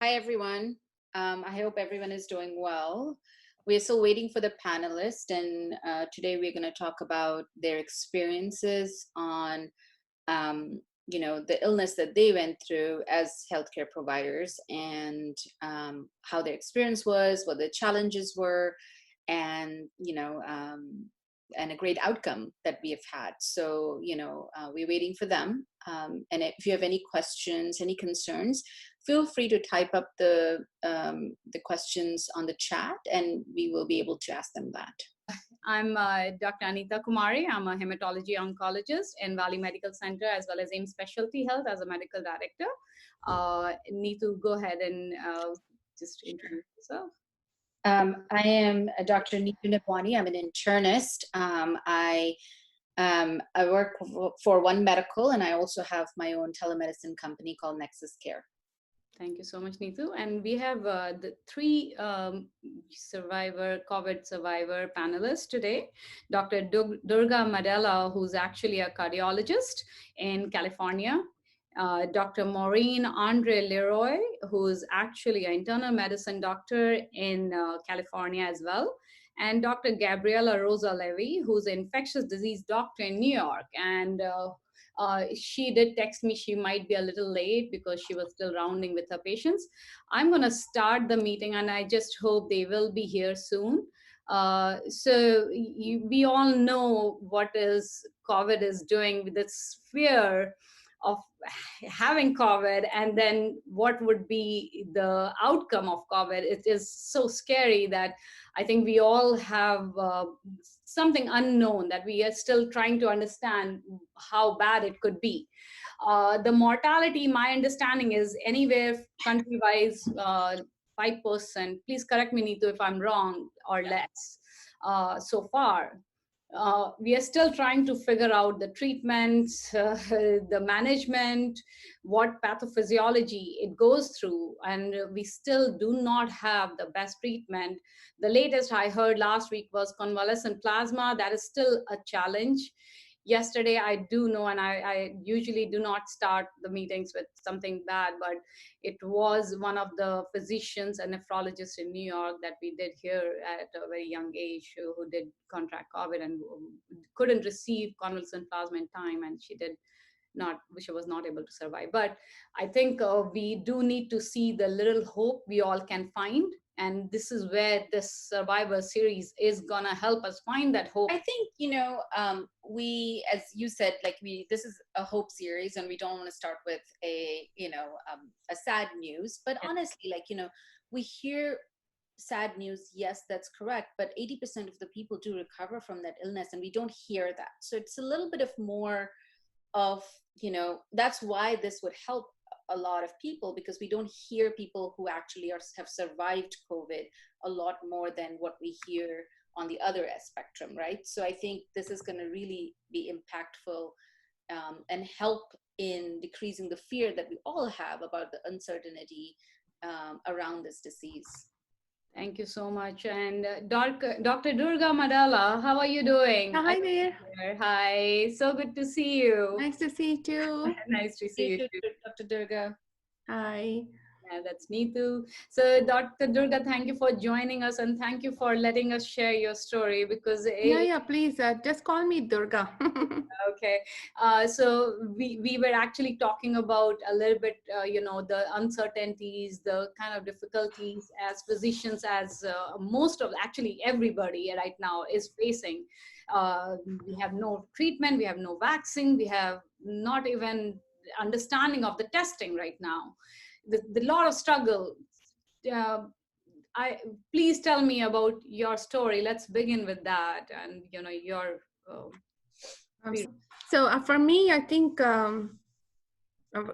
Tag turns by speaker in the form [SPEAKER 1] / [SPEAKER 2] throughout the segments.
[SPEAKER 1] Hi, everyone. I hope everyone is doing well. We're still waiting for the panelists, and today we're going to talk about their experiences on, the illness that they went through as healthcare providers, and how their experience was, what the challenges were, and and a great outcome that we have had. So, we're waiting for them. And if you have any questions, any concerns, feel free to type up the questions on the chat, and we will be able to ask them that.
[SPEAKER 2] I'm Dr. Anita Kumari. I'm a hematology oncologist in Valley Medical Center as well as AIM Specialty Health as a medical director. Neetu, go ahead and just introduce yourself.
[SPEAKER 1] I am Dr. Neetu Nipwani. I'm an internist. I work for One Medical, and I also have my own telemedicine company called Nexus Care.
[SPEAKER 2] Thank you so much, Neetu. And we have the three COVID survivor panelists today. Dr. Durga Madela, who's actually a cardiologist in California. Dr. Maureen Andre Leroy, who's actually an internal medicine doctor in California as well. And Dr. Gabriela Rosa Levy, who's an infectious disease doctor in New York. And she did text me she might be a little late because she was still rounding with her patients. I'm going to start the meeting, and I just hope they will be here soon. We all know what is COVID is doing with this fear of having COVID, and then what would be the outcome of COVID. It is so scary that I think we all have something unknown that we are still trying to understand how bad it could be. The mortality, my understanding is anywhere country-wise, 5%. Please correct me, Neetu, if I'm wrong, or less so far. We are still trying to figure out the treatments, the management, what pathophysiology it goes through, and we still do not have the best treatment. The latest I heard last week was convalescent plasma. That is still a challenge. Yesterday, I do know, and I usually do not start the meetings with something bad, but it was one of the physicians and nephrologists in New York that we did here at a very young age who did contract COVID and couldn't receive convalescent plasma in time, and she was not able to survive. But I think we do need to see the little hope we all can find. And this is where this Survivor series is gonna help us find that hope.
[SPEAKER 1] I think, we, as you said, this is a hope series, and we don't want to start with a sad news. But honestly, we hear sad news. Yes, that's correct. But 80% of the people do recover from that illness, and we don't hear that. So it's a little bit of more of, that's why this would help a lot of people, because we don't hear people who actually have survived COVID a lot more than what we hear on the other spectrum, right? So I think this is going to really be impactful and help in decreasing the fear that we all have about the uncertainty around this disease.
[SPEAKER 2] Thank you so much. And Dr. Durga Madala, how are you doing?
[SPEAKER 3] Hi there.
[SPEAKER 2] Hi, so good to see you.
[SPEAKER 3] Nice to see you too.
[SPEAKER 2] Nice to see you too.
[SPEAKER 1] Dr. Durga.
[SPEAKER 3] Hi.
[SPEAKER 2] Yeah, that's Neetu. So Dr. Durga, thank you for joining us, and thank you for letting us share your story, because
[SPEAKER 3] yeah, please just call me Durga.
[SPEAKER 2] Okay. So we were actually talking about a little bit, the uncertainties, the kind of difficulties as physicians, as most of actually everybody right now is facing. We have no treatment, we have no vaccine, we have not even understanding of the testing right now. The lot of struggle. Please tell me about your story. Let's begin with that, and your.
[SPEAKER 3] So for me, I think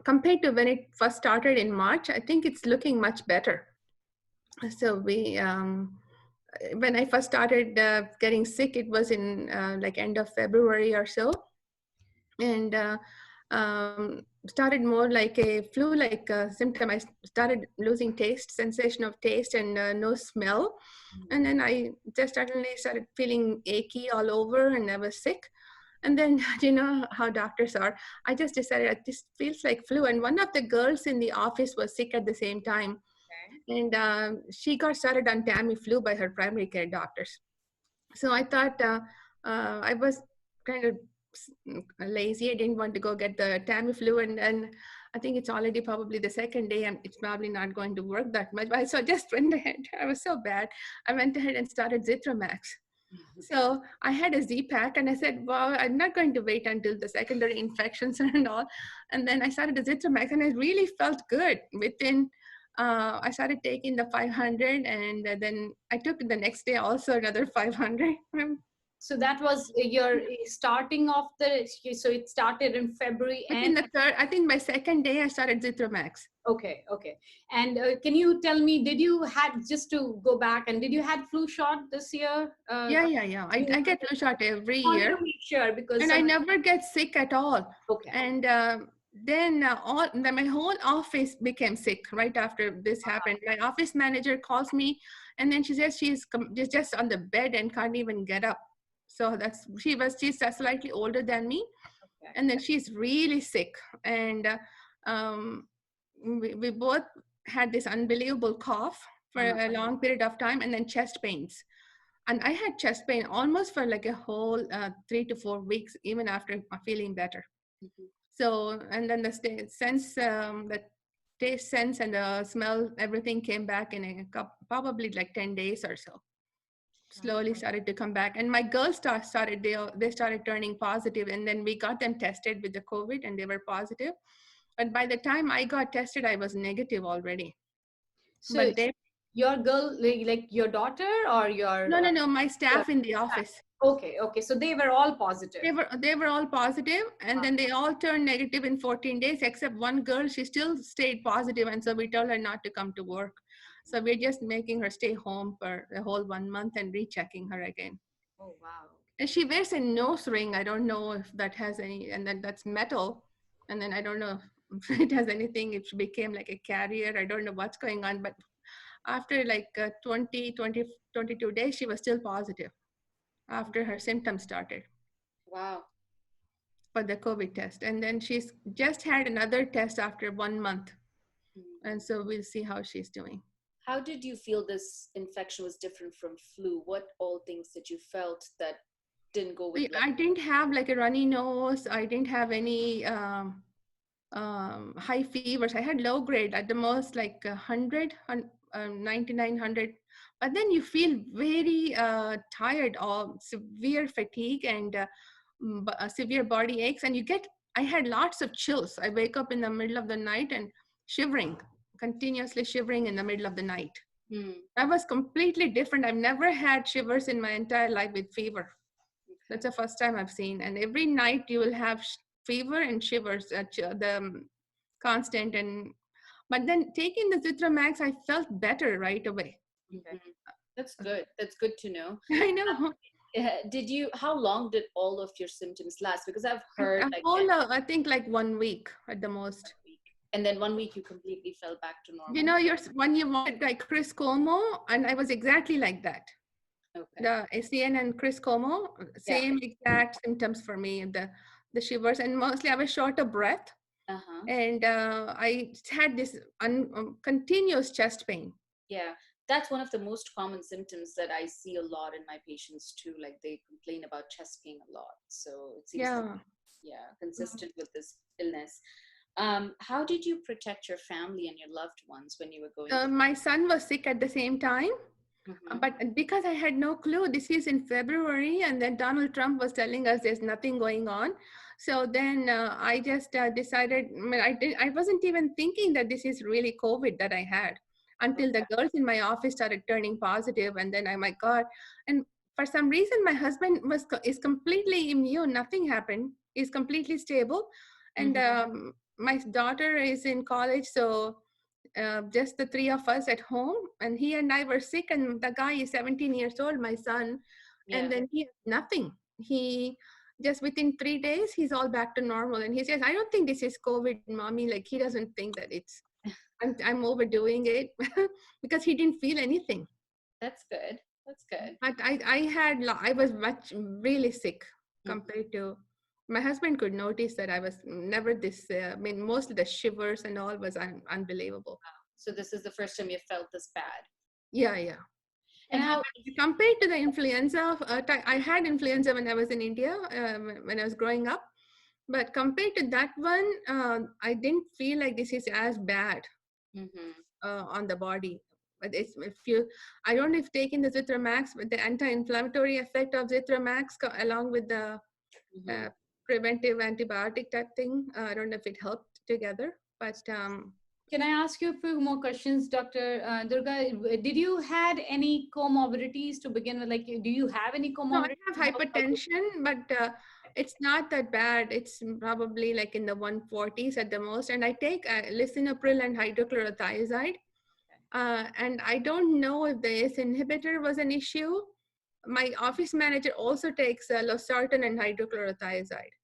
[SPEAKER 3] compared to when it first started in March, I think it's looking much better. So when I first started getting sick, it was in end of February or so, and started more like a flu-like symptom. I started losing taste, sensation of taste, and no smell. And then I just suddenly started feeling achy all over, and I was sick. And then, you know how doctors are. I just decided this feels like flu. And one of the girls in the office was sick at the same time. And she got started on Tamiflu by her primary care doctors. So I thought I was kind of lazy. I didn't want to go get the Tamiflu, and I think it's already probably the second day, and it's probably not going to work that much. But so I just went ahead. I was so bad. I went ahead and started Zithromax. So I had a Z-Pack, and I said, well, I'm not going to wait until the secondary infections and all. And then I started the Zithromax, and I really felt good. I started taking the 500, and then I took the next day also another 500.
[SPEAKER 2] So that was your starting of the, so it started in February
[SPEAKER 3] Within
[SPEAKER 2] and
[SPEAKER 3] the third, I think my second day, I started Zithromax.
[SPEAKER 2] okay, okay. And can you tell me, did you had, just to go back, and did you had flu shot this year?
[SPEAKER 3] Yeah. I get flu shot every
[SPEAKER 2] Wanted
[SPEAKER 3] year,
[SPEAKER 2] to make sure because
[SPEAKER 3] and I never get sick at all.
[SPEAKER 2] okay.
[SPEAKER 3] And then my whole office became sick right after this happened. My office manager calls me, and then she says she's just on the bed and can't even get up. So she's slightly older than me,
[SPEAKER 2] Okay.
[SPEAKER 3] and then she's really sick, and um, we both had this unbelievable cough for a long period of time, and then chest pains. And I had chest pain almost for like a whole 3 to 4 weeks, even after feeling better.
[SPEAKER 1] Mhm.
[SPEAKER 3] So, and then the taste sense and the smell, everything came back in probably like 10 days or so. Slowly started to come back. And my girls they started turning positive, and then we got them tested with the COVID, and they were positive. But by the time I got tested, I was negative already.
[SPEAKER 2] So
[SPEAKER 3] But they
[SPEAKER 2] your girl, like your daughter or your
[SPEAKER 3] no, my
[SPEAKER 2] your
[SPEAKER 3] staff in the office.
[SPEAKER 2] okay, okay. So they were all positive.
[SPEAKER 3] They were all positive, and then they all turned negative in 14 days, except one girl. She still stayed positive, and so we told her not to come to work. So we're just making her stay home for the whole 1 month and rechecking her again.
[SPEAKER 2] Oh wow.
[SPEAKER 3] And she wears a nose ring. I don't know if that has any, and then that's metal. And then I don't know if it has anything. If she became like a carrier, I don't know what's going on. But after like 22 days, she was still positive after her symptoms started
[SPEAKER 1] Wow.
[SPEAKER 3] for the COVID test. And then she's just had another test after 1 month.
[SPEAKER 1] Mhm.
[SPEAKER 3] And so we'll see how she's doing.
[SPEAKER 1] How did you feel this infection was different from flu? What all things that you felt that didn't go with
[SPEAKER 3] I didn't have like a runny nose. I didn't have any high fevers. I had low grade at the most, like 100, 99, 100. But then you feel very tired, or severe fatigue, and severe body aches. And I had lots of chills. I wake up in the middle of the night and shivering, continuously shivering in the middle of the night.
[SPEAKER 1] Hmm.
[SPEAKER 3] That was completely different. I've never had shivers in my entire life with fever. That's the first time I've seen. And every night you will have fever and shivers, constant. But then taking the Zitramax, I felt better right away.
[SPEAKER 1] Mhm. That's good. That's good to know.
[SPEAKER 3] I know.
[SPEAKER 1] How long did all of your symptoms last? Because I've heard
[SPEAKER 3] A
[SPEAKER 1] like
[SPEAKER 3] whole, I think like 1 week at the most.
[SPEAKER 1] week, and then 1 week you completely fell back to normal.
[SPEAKER 3] You know, when you wanted like Chris Como, and I was exactly like that.
[SPEAKER 1] Okay.
[SPEAKER 3] The ACN and Chris Como, same exact symptoms for me. The shivers, and mostly I was short of breath.
[SPEAKER 1] Uh-huh.
[SPEAKER 3] And I had this continuous chest pain.
[SPEAKER 1] Yeah. That's one of the most common symptoms that I see a lot in my patients too. Like they complain about chest pain a lot. So it seems like, yeah, consistent with this illness. How did you protect your family and your loved ones when you were going through?
[SPEAKER 3] My son was sick at the same time.
[SPEAKER 1] Mhm.
[SPEAKER 3] But because I had no clue, this is in February, and then Donald Trump was telling us there's nothing going on. So then I just decided, I wasn't even thinking that this is really COVID that I had until the girls in my office started turning positive, and then my God. And for some reason, my husband is completely immune. Nothing happened. He's completely stable. And my daughter is in college, so just the three of us at home, and he and I were sick, and the guy is 17 years old, my son.
[SPEAKER 1] Yeah.
[SPEAKER 3] And then he has nothing. He just within 3 days he's all back to normal, and he says, I don't think this is COVID, mommy. Like, he doesn't think that I'm overdoing it because he didn't feel anything.
[SPEAKER 1] That's good. That's good.
[SPEAKER 3] But I was really sick compared to my husband. Could notice that I was never this. I mean, mostly the shivers and all was unbelievable.
[SPEAKER 1] So this is the first time you felt this bad.
[SPEAKER 3] Yeah, yeah.
[SPEAKER 1] And how?
[SPEAKER 3] Compared to the influenza, I had influenza when I was in India, when I was growing up. But compared to that one, I didn't feel like this is as bad
[SPEAKER 1] Mm-hmm.
[SPEAKER 3] on the body. But it's, if you, I don't know if taking the Zithromax, with the anti-inflammatory effect of Zithromax along with the
[SPEAKER 1] Mm-hmm.
[SPEAKER 3] preventive antibiotic type thing, I don't know if it helped together. But
[SPEAKER 2] Can I ask you a few more questions, Dr. Durga? Did you had any comorbidities to begin with? Like, do you have any
[SPEAKER 3] no, I
[SPEAKER 2] comorbidities?
[SPEAKER 3] have hypertension, but it's not that bad. It's probably like in the 140s at the most. And I take lisinopril and hydrochlorothiazide. And I don't know if the ACE inhibitor was an issue. My office manager also takes losartan and hydrochlorothiazide.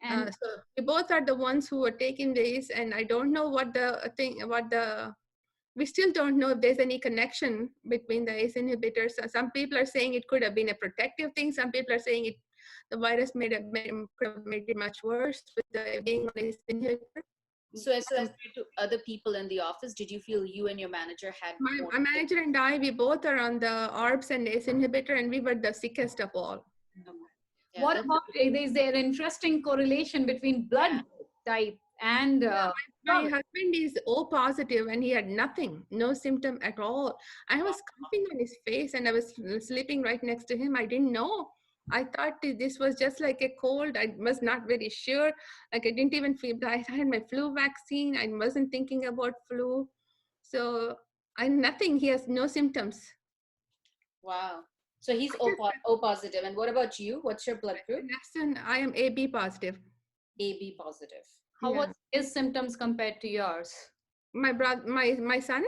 [SPEAKER 2] And
[SPEAKER 3] So we both are the ones who are taking these, and I don't know what the thing, we still don't know if there's any connection between the ACE inhibitors. Some people are saying it could have been a protective thing. Some people are saying the virus could have made it much worse with the being on ACE inhibitor.
[SPEAKER 1] So as compared to other people in the office, did you feel you and your manager had more?
[SPEAKER 3] My manager and I, we both are on the ARBs and ACE inhibitor, and we were the sickest of all.
[SPEAKER 1] Yeah,
[SPEAKER 2] what about, is there an interesting correlation between blood type and
[SPEAKER 3] My husband is O positive and he had nothing, no symptom at all. I was coughing on his face and I was sleeping right next to him. I didn't know. I thought this was just like a cold. I was not very sure. Like I didn't even feel, I had my flu vaccine. I wasn't thinking about flu. So nothing. He has no symptoms.
[SPEAKER 1] Wow. So he's O positive. And what about you? What's your blood group?
[SPEAKER 3] I am AB positive.
[SPEAKER 1] AB positive.
[SPEAKER 2] how was his symptoms compared to yours?
[SPEAKER 3] My brother, my son.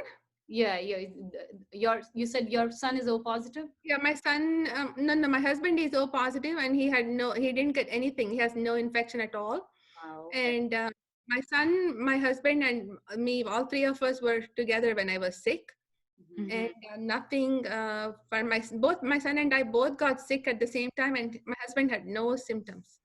[SPEAKER 2] Yeah, you said your son is O positive?
[SPEAKER 3] Yeah, my son, no, my husband is O positive and he didn't get anything. He has no infection at all.
[SPEAKER 2] Wow, okay.
[SPEAKER 3] And my son, my husband and me, all three of us were together when I was sick.
[SPEAKER 1] Mm-hmm.
[SPEAKER 3] And nothing, for both my son and I both got sick at the same time and my husband had no symptoms.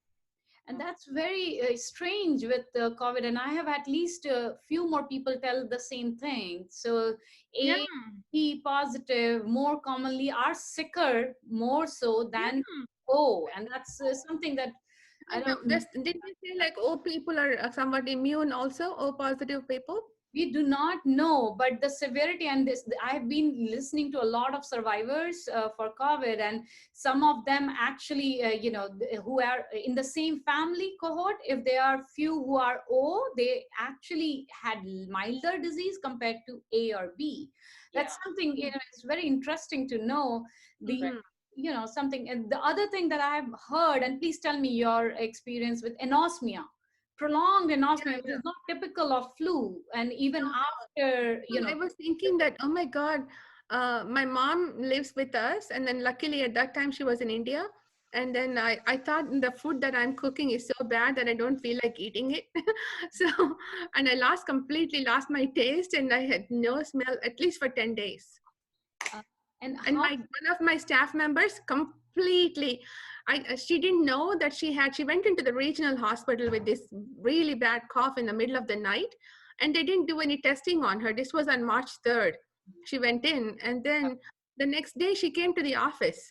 [SPEAKER 2] And that's very strange with COVID. And I have at least a few more people tell the same thing. So A positive more commonly are sicker more so than O. And that's something that I don't know.
[SPEAKER 3] Did you say like O people are somewhat immune also, O positive people?
[SPEAKER 2] We do not know, but the severity and this, I've been listening to a lot of survivors for COVID, and some of them actually, who are in the same family cohort, if there are few who are O, they actually had milder disease compared to A or B. That's something, it's very interesting to know something. And the other thing that I've heard, and please tell me your experience with anosmia. Prolonged anosmia, which is not typical of flu, and even after,
[SPEAKER 3] I was thinking that, oh my God, my mom lives with us, and then luckily at that time she was in India, and then I thought the food that I'm cooking is so bad that I don't feel like eating it. So, and I completely lost my taste, and I had no smell at least for 10 days. And one of my staff members completely, she didn't know that she went into the regional hospital with this really bad cough in the middle of the night, and they didn't do any testing on her. This was on March 3rd. She went in, and then the next day she came to the office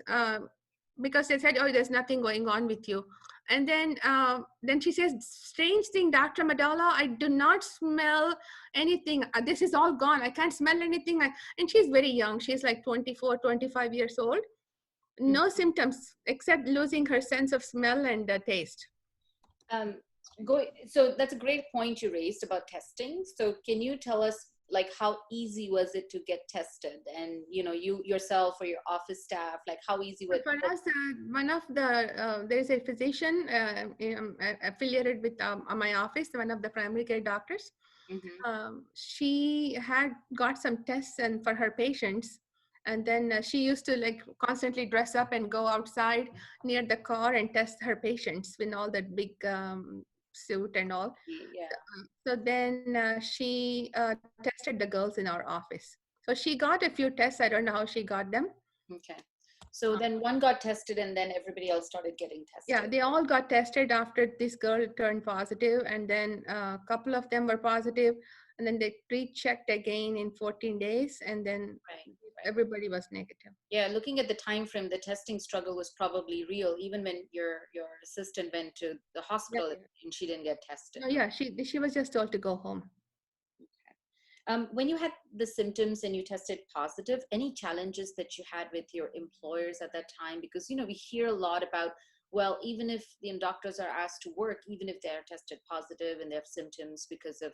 [SPEAKER 3] because they said, oh, there's nothing going on with you. And then she says, strange thing, Dr. Madala, I do not smell anything. This is all gone. I can't smell anything. And she's very young. She's like 24, 25 years old. No symptoms except losing her sense of smell and taste.
[SPEAKER 1] So that's a great point you raised about testing. So can you tell us, like, how easy was it to get tested? And you yourself or your office staff, like how easy was
[SPEAKER 3] it? For us, one of the there's a physician affiliated with my office, one of the primary care doctors. Mm-hmm. She had got some tests and for her patients, and then she used to like constantly dress up and go outside near the car and test her patients with all that big suit and all.
[SPEAKER 1] Yeah.
[SPEAKER 3] So then she tested the girls in our office. So she got a few tests. I don't know how she got them.
[SPEAKER 1] Okay. So then one got tested and then everybody else started getting tested.
[SPEAKER 3] Yeah, they all got tested after this girl turned positive, and then a couple of them were positive. and then they rechecked again in 14 days, and then
[SPEAKER 1] Right, right.
[SPEAKER 3] everybody was negative.
[SPEAKER 1] Yeah, looking at the time frame, the testing struggle was probably real, even when your assistant went to the
[SPEAKER 3] Yeah,
[SPEAKER 1] hospital
[SPEAKER 3] yeah.
[SPEAKER 1] and she didn't get tested.
[SPEAKER 3] No, yeah, she was just told to go home.
[SPEAKER 1] When you had the symptoms and you tested positive, any challenges that you had with your employers at that time? Because, we hear a lot about, well, even if the doctors are asked to work, even if they're tested positive and they have symptoms because of,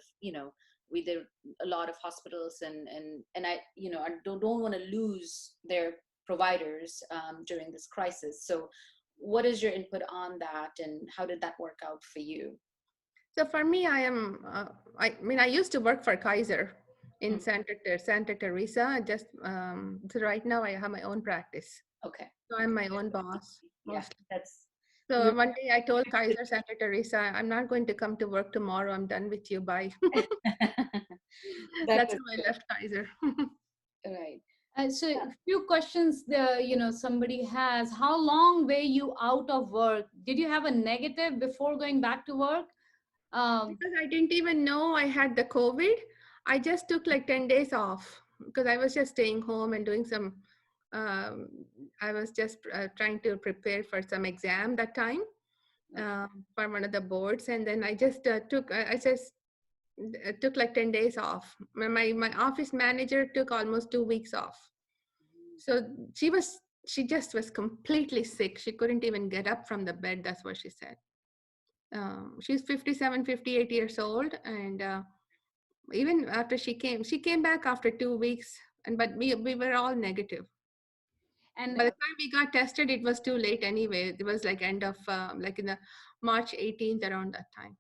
[SPEAKER 1] we there a lot of hospitals and I, I don't want to lose their providers during this crisis. So what is your input on that and how did that work out for you?
[SPEAKER 3] So for me, I mean, I used to work for Kaiser in Santa Teresa. Just so right now, I have my own practice.
[SPEAKER 1] Okay.
[SPEAKER 3] So I'm my own boss.
[SPEAKER 1] Yeah, that's
[SPEAKER 3] so one day I told Kaiser Santa Teresa, I'm not going to come to work tomorrow. I'm done with you. Bye. That's how I left Kaiser.
[SPEAKER 1] right.
[SPEAKER 2] So a few questions there, somebody has. How long were you out of work? Did you have a negative before going back to work?
[SPEAKER 3] Because I didn't even know I had the COVID. I just took like 10 days off because I was just staying home and doing some, um, I was just trying to prepare for some exam that time for one of the boards. And then I just I just took like 10 days off. My office manager took almost 2 weeks off. So she just was completely sick. She couldn't even get up from the bed. That's what she said. She's 57, 58 years old. And even after she came back after 2 weeks. But we were all negative. And by the time we got tested, it was too late anyway. It was like end of, like in the March 18th, around that time.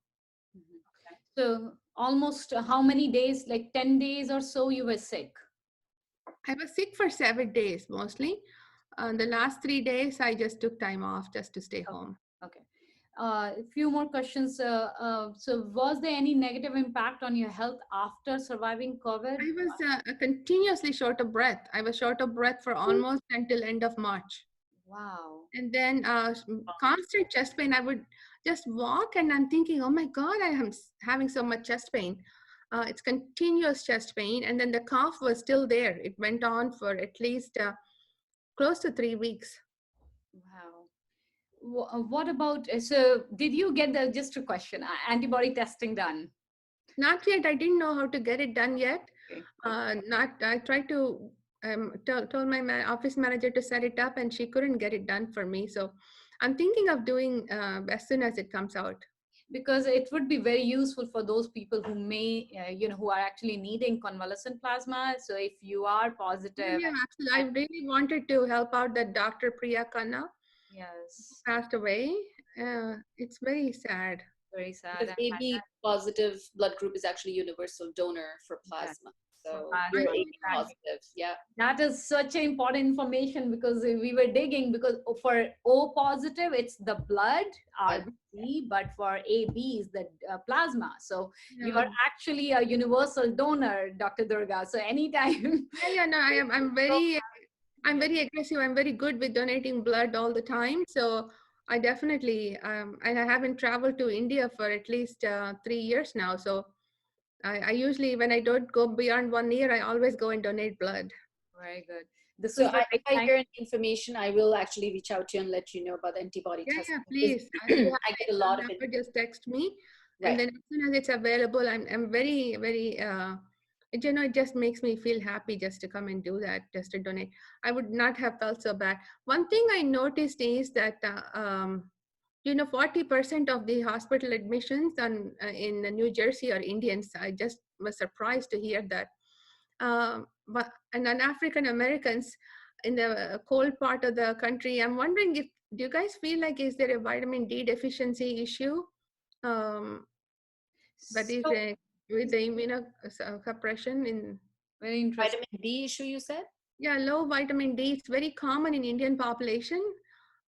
[SPEAKER 2] So almost how many days, like 10 days or so you were sick?
[SPEAKER 3] I was sick for 7 days mostly. The last 3 days, I just took time off just to stay home.
[SPEAKER 2] Okay. A few more questions. So was there any negative impact on your health after surviving COVID?
[SPEAKER 3] I was continuously short of breath. I was short of breath for almost until end of March.
[SPEAKER 2] Wow.
[SPEAKER 3] And then constant chest pain. I would just walk and I'm thinking, oh my God, I am having so much chest pain. It's continuous chest pain. And then the cough was still there. It went on for at least close to 3 weeks.
[SPEAKER 2] Wow. What about, so did you get just a question, antibody testing done?
[SPEAKER 3] Not yet. I didn't know how to get it done yet.
[SPEAKER 2] Okay.
[SPEAKER 3] I tried to told my office manager to set it up and she couldn't get it done for me. So I'm thinking of doing as soon as it comes out.
[SPEAKER 2] Because it would be very useful for those people who may, who are actually needing convalescent plasma. So if you are positive.
[SPEAKER 3] Yeah, absolutely. I really wanted to help out that Dr. Priya Khanna.
[SPEAKER 2] Yes.
[SPEAKER 3] Passed away. It's very sad.
[SPEAKER 2] Very sad.
[SPEAKER 1] Because AB positive blood group is actually universal donor for plasma. So you're AB positive. Yeah.
[SPEAKER 2] That is such important information because we were digging, because for O positive, it's the blood, RBC, but for AB is the plasma. So you are actually a universal donor, Dr. Durga. So anytime.
[SPEAKER 3] Yeah, no, I'm very aggressive. I'm very good with donating blood all the time. So I definitely, I haven't traveled to India for at least 3 years now. So I usually, when I don't go beyond 1 year, I always go and donate blood.
[SPEAKER 2] Very good. This
[SPEAKER 1] so if I hear any information, I will actually reach out to you and let you know about the antibody test.
[SPEAKER 3] Yeah, please.
[SPEAKER 1] I get a lot of it.
[SPEAKER 3] Just text me. Right. And then as soon as it's available, I'm very, very, it just makes me feel happy just to come and do that, just to donate. I would not have felt so bad. One thing I noticed is that, 40% of the hospital admissions in New Jersey are Indians. I just was surprised to hear that. And then African Americans in the cold part of the country, I'm wondering do you guys feel like, is there a vitamin D deficiency issue? That is with the immunosuppression in.
[SPEAKER 2] Very interesting.
[SPEAKER 1] Vitamin D issue, you said?
[SPEAKER 3] Yeah, low vitamin D. It's very common in Indian population.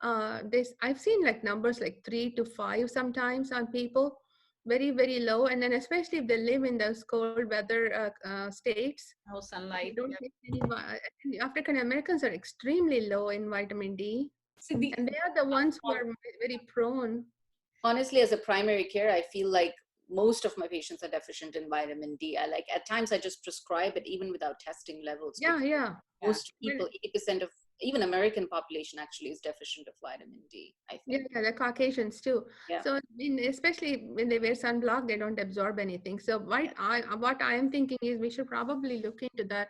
[SPEAKER 3] I've seen like numbers like 3 to 5 sometimes on people, very, very low. And then especially if they live in those cold weather states.
[SPEAKER 2] No sunlight.
[SPEAKER 3] Don't get any, African Americans are extremely low in vitamin D. And they are the ones who are very prone.
[SPEAKER 1] Honestly, as a primary care, I feel like most of my patients are deficient in vitamin D. At times I just prescribe it even without testing levels,
[SPEAKER 3] Yeah,
[SPEAKER 1] because
[SPEAKER 3] yeah.
[SPEAKER 1] most
[SPEAKER 3] Well,
[SPEAKER 1] people, 80% of even American population actually is deficient of vitamin D, I
[SPEAKER 3] yeah,
[SPEAKER 1] think.
[SPEAKER 3] yeah, the Caucasians too.
[SPEAKER 1] Yeah.
[SPEAKER 3] So especially when they wear sunblock, they don't absorb anything. So what I am thinking is we should probably look into that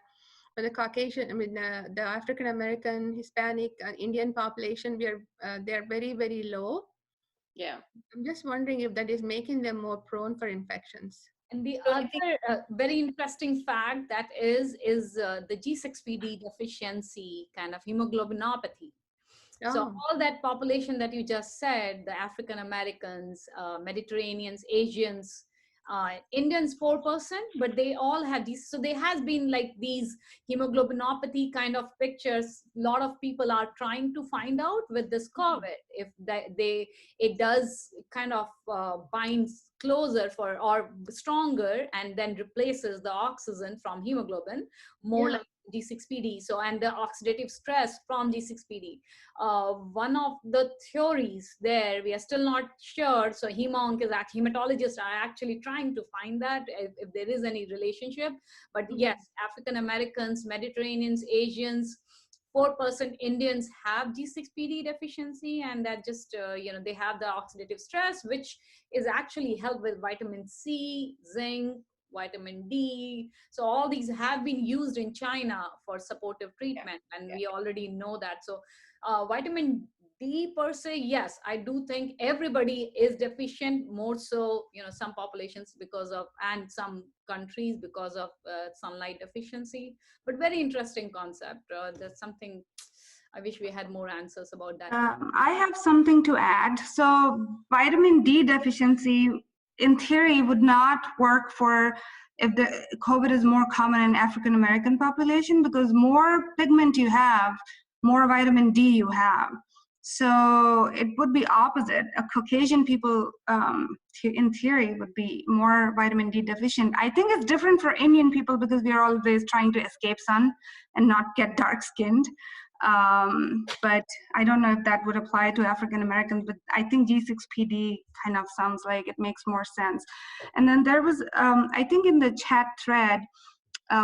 [SPEAKER 3] for the Caucasian, I mean, the African American, Hispanic, Indian population. They're very, very low.
[SPEAKER 1] Yeah.
[SPEAKER 3] I'm just wondering if that is making them more prone for infections.
[SPEAKER 2] And the
[SPEAKER 1] So I
[SPEAKER 2] other
[SPEAKER 1] think,
[SPEAKER 2] very interesting fact that is the G6PD deficiency, kind of hemoglobinopathy. So
[SPEAKER 3] Oh,
[SPEAKER 2] all that population that you just said, the African Americans, Mediterraneans, Asians, Indians 4%, but they all had these. So there has been like these hemoglobinopathy kind of pictures. A lot of people are trying to find out with this COVID if it does kind of binds closer for or stronger and then replaces the oxygen from hemoglobin more
[SPEAKER 3] yeah.
[SPEAKER 2] like G6PD. So and the oxidative stress from G6PD. One of the theories there, we are still not sure. So hematologists are actually trying to find that if there is any relationship. But yes, African Americans, Mediterraneans, Asians, 4% Indians have G6PD deficiency, and that just they have the oxidative stress, which is actually helped with vitamin C, zinc, vitamin D. So all these have been used in China for supportive treatment, and we already know that. So vitamin D per se, yes, I do think everybody is deficient, more so, some populations because of, and some countries because of sunlight deficiency. But very interesting concept. That's something I wish we had more answers about that.
[SPEAKER 4] I have something to add. So vitamin D deficiency, in theory, would not work for if the COVID is more common in African American population, because more pigment you have, more vitamin D you have. So it would be opposite. A Caucasian people, in theory, would be more vitamin D deficient. I think it's different for Indian people because we are always trying to escape sun and not get dark skinned. But I don't know if that would apply to African Americans, but I think G6PD kind of sounds like it makes more sense. And then there was, I think in the chat thread,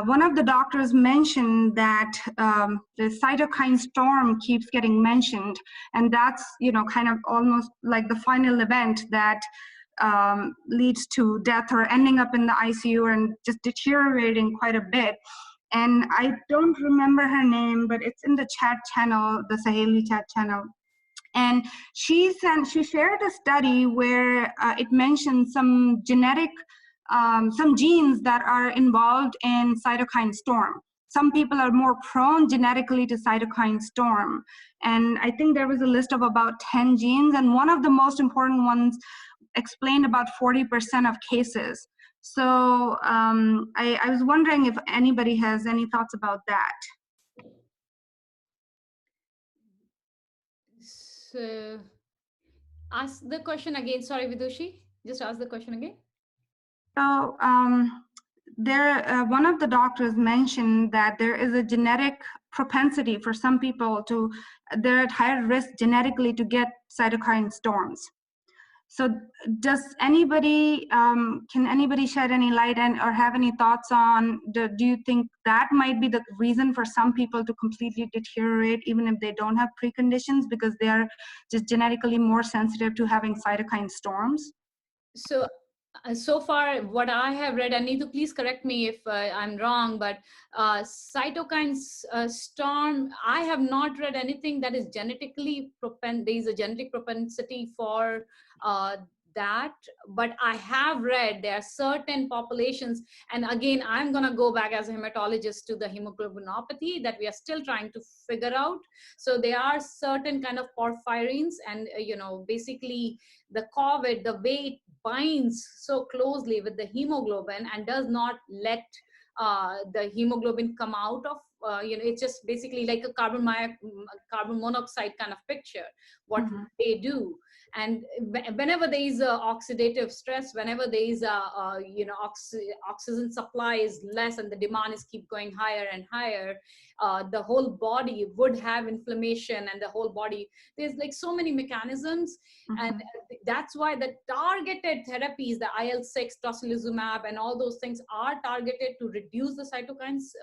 [SPEAKER 4] one of the doctors mentioned that the cytokine storm keeps getting mentioned, and that's kind of almost like the final event that leads to death or ending up in the ICU and just deteriorating quite a bit. And I don't remember her name, but it's in the chat channel, the Saheli chat channel. And she shared a study where it mentioned some genetic, some genes that are involved in cytokine storm. Some people are more prone genetically to cytokine storm. And I think there was a list of about 10 genes, and one of the most important ones explained about 40% of cases. So I was wondering if anybody has any thoughts about that.
[SPEAKER 2] So ask the question again. Sorry, Vidushi. Just ask the question again.
[SPEAKER 4] So one of the doctors mentioned that there is a genetic propensity for some people to, they're at higher risk genetically to get cytokine storms. So does anybody, can anybody shed any light or have any thoughts on, do you think that might be the reason for some people to completely deteriorate even if they don't have preconditions because they are just genetically more sensitive to having cytokine storms?
[SPEAKER 2] So far, what I have read, and Neetu, please correct me if I'm wrong, but cytokines storm, I have not read anything that is genetically there is a genetic propensity for that, but I have read there are certain populations, and again, I'm going to go back as a hematologist to the hemoglobinopathy that we are still trying to figure out. So there are certain kind of porphyrins, and basically the COVID, the way it binds so closely with the hemoglobin and does not let the hemoglobin come out of, it's just basically like a carbon monoxide kind of picture, what they do. And whenever there is oxidative stress, whenever there is oxygen supply is less and the demand is keep going higher and higher, the whole body would have inflammation, and the whole body, there's like so many mechanisms. And that's why the targeted therapies, the IL-6, tocilizumab, and all those things are targeted to reduce the cytokines,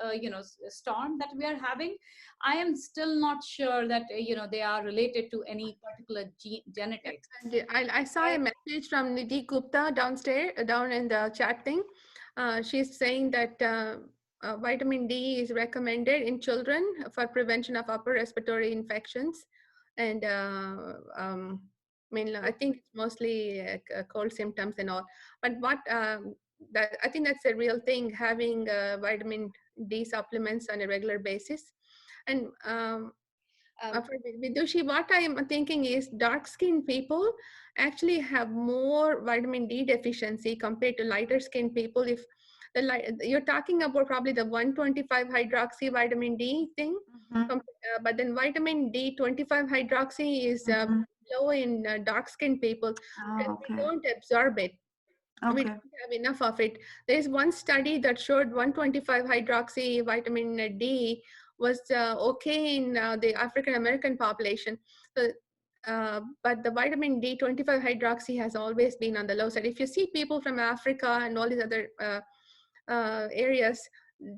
[SPEAKER 2] storm that we are having. I am still not sure that, they are related to any particular genetics.
[SPEAKER 3] And I saw a message from Nidhi Gupta downstairs, down in the chat thing. She's saying that vitamin D is recommended in children for prevention of upper respiratory infections. And I think it's mostly cold symptoms and all. But I think that's a real thing, having vitamin D supplements on a regular basis. And for Vidushi, what I am thinking is dark-skinned people actually have more vitamin D deficiency compared to lighter-skinned people. If you're talking about probably the 125 hydroxy vitamin D thing, but then vitamin D 25 hydroxy is low in dark-skinned people. We don't absorb it. We don't have enough of it. There's one study that showed 125 hydroxy vitamin D was okay in the African American population. But the vitamin D 25 hydroxy has always been on the low side. If you see people from Africa and all these other areas,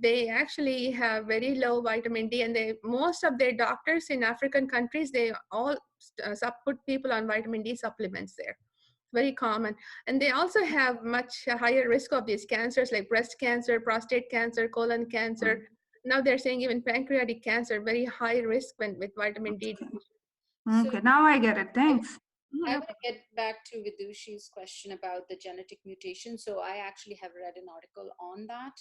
[SPEAKER 3] they actually have very low vitamin D, and most of their doctors in African countries, they all put people on vitamin D supplements there. Very common. And they also have much higher risk of these cancers like breast cancer, prostate cancer, colon cancer. Now they're saying even pancreatic cancer, very high risk with vitamin D.
[SPEAKER 4] Okay, now I get it. Thanks.
[SPEAKER 1] I want to get back to Vidushi's question about the genetic mutation. So I actually have read an article on that.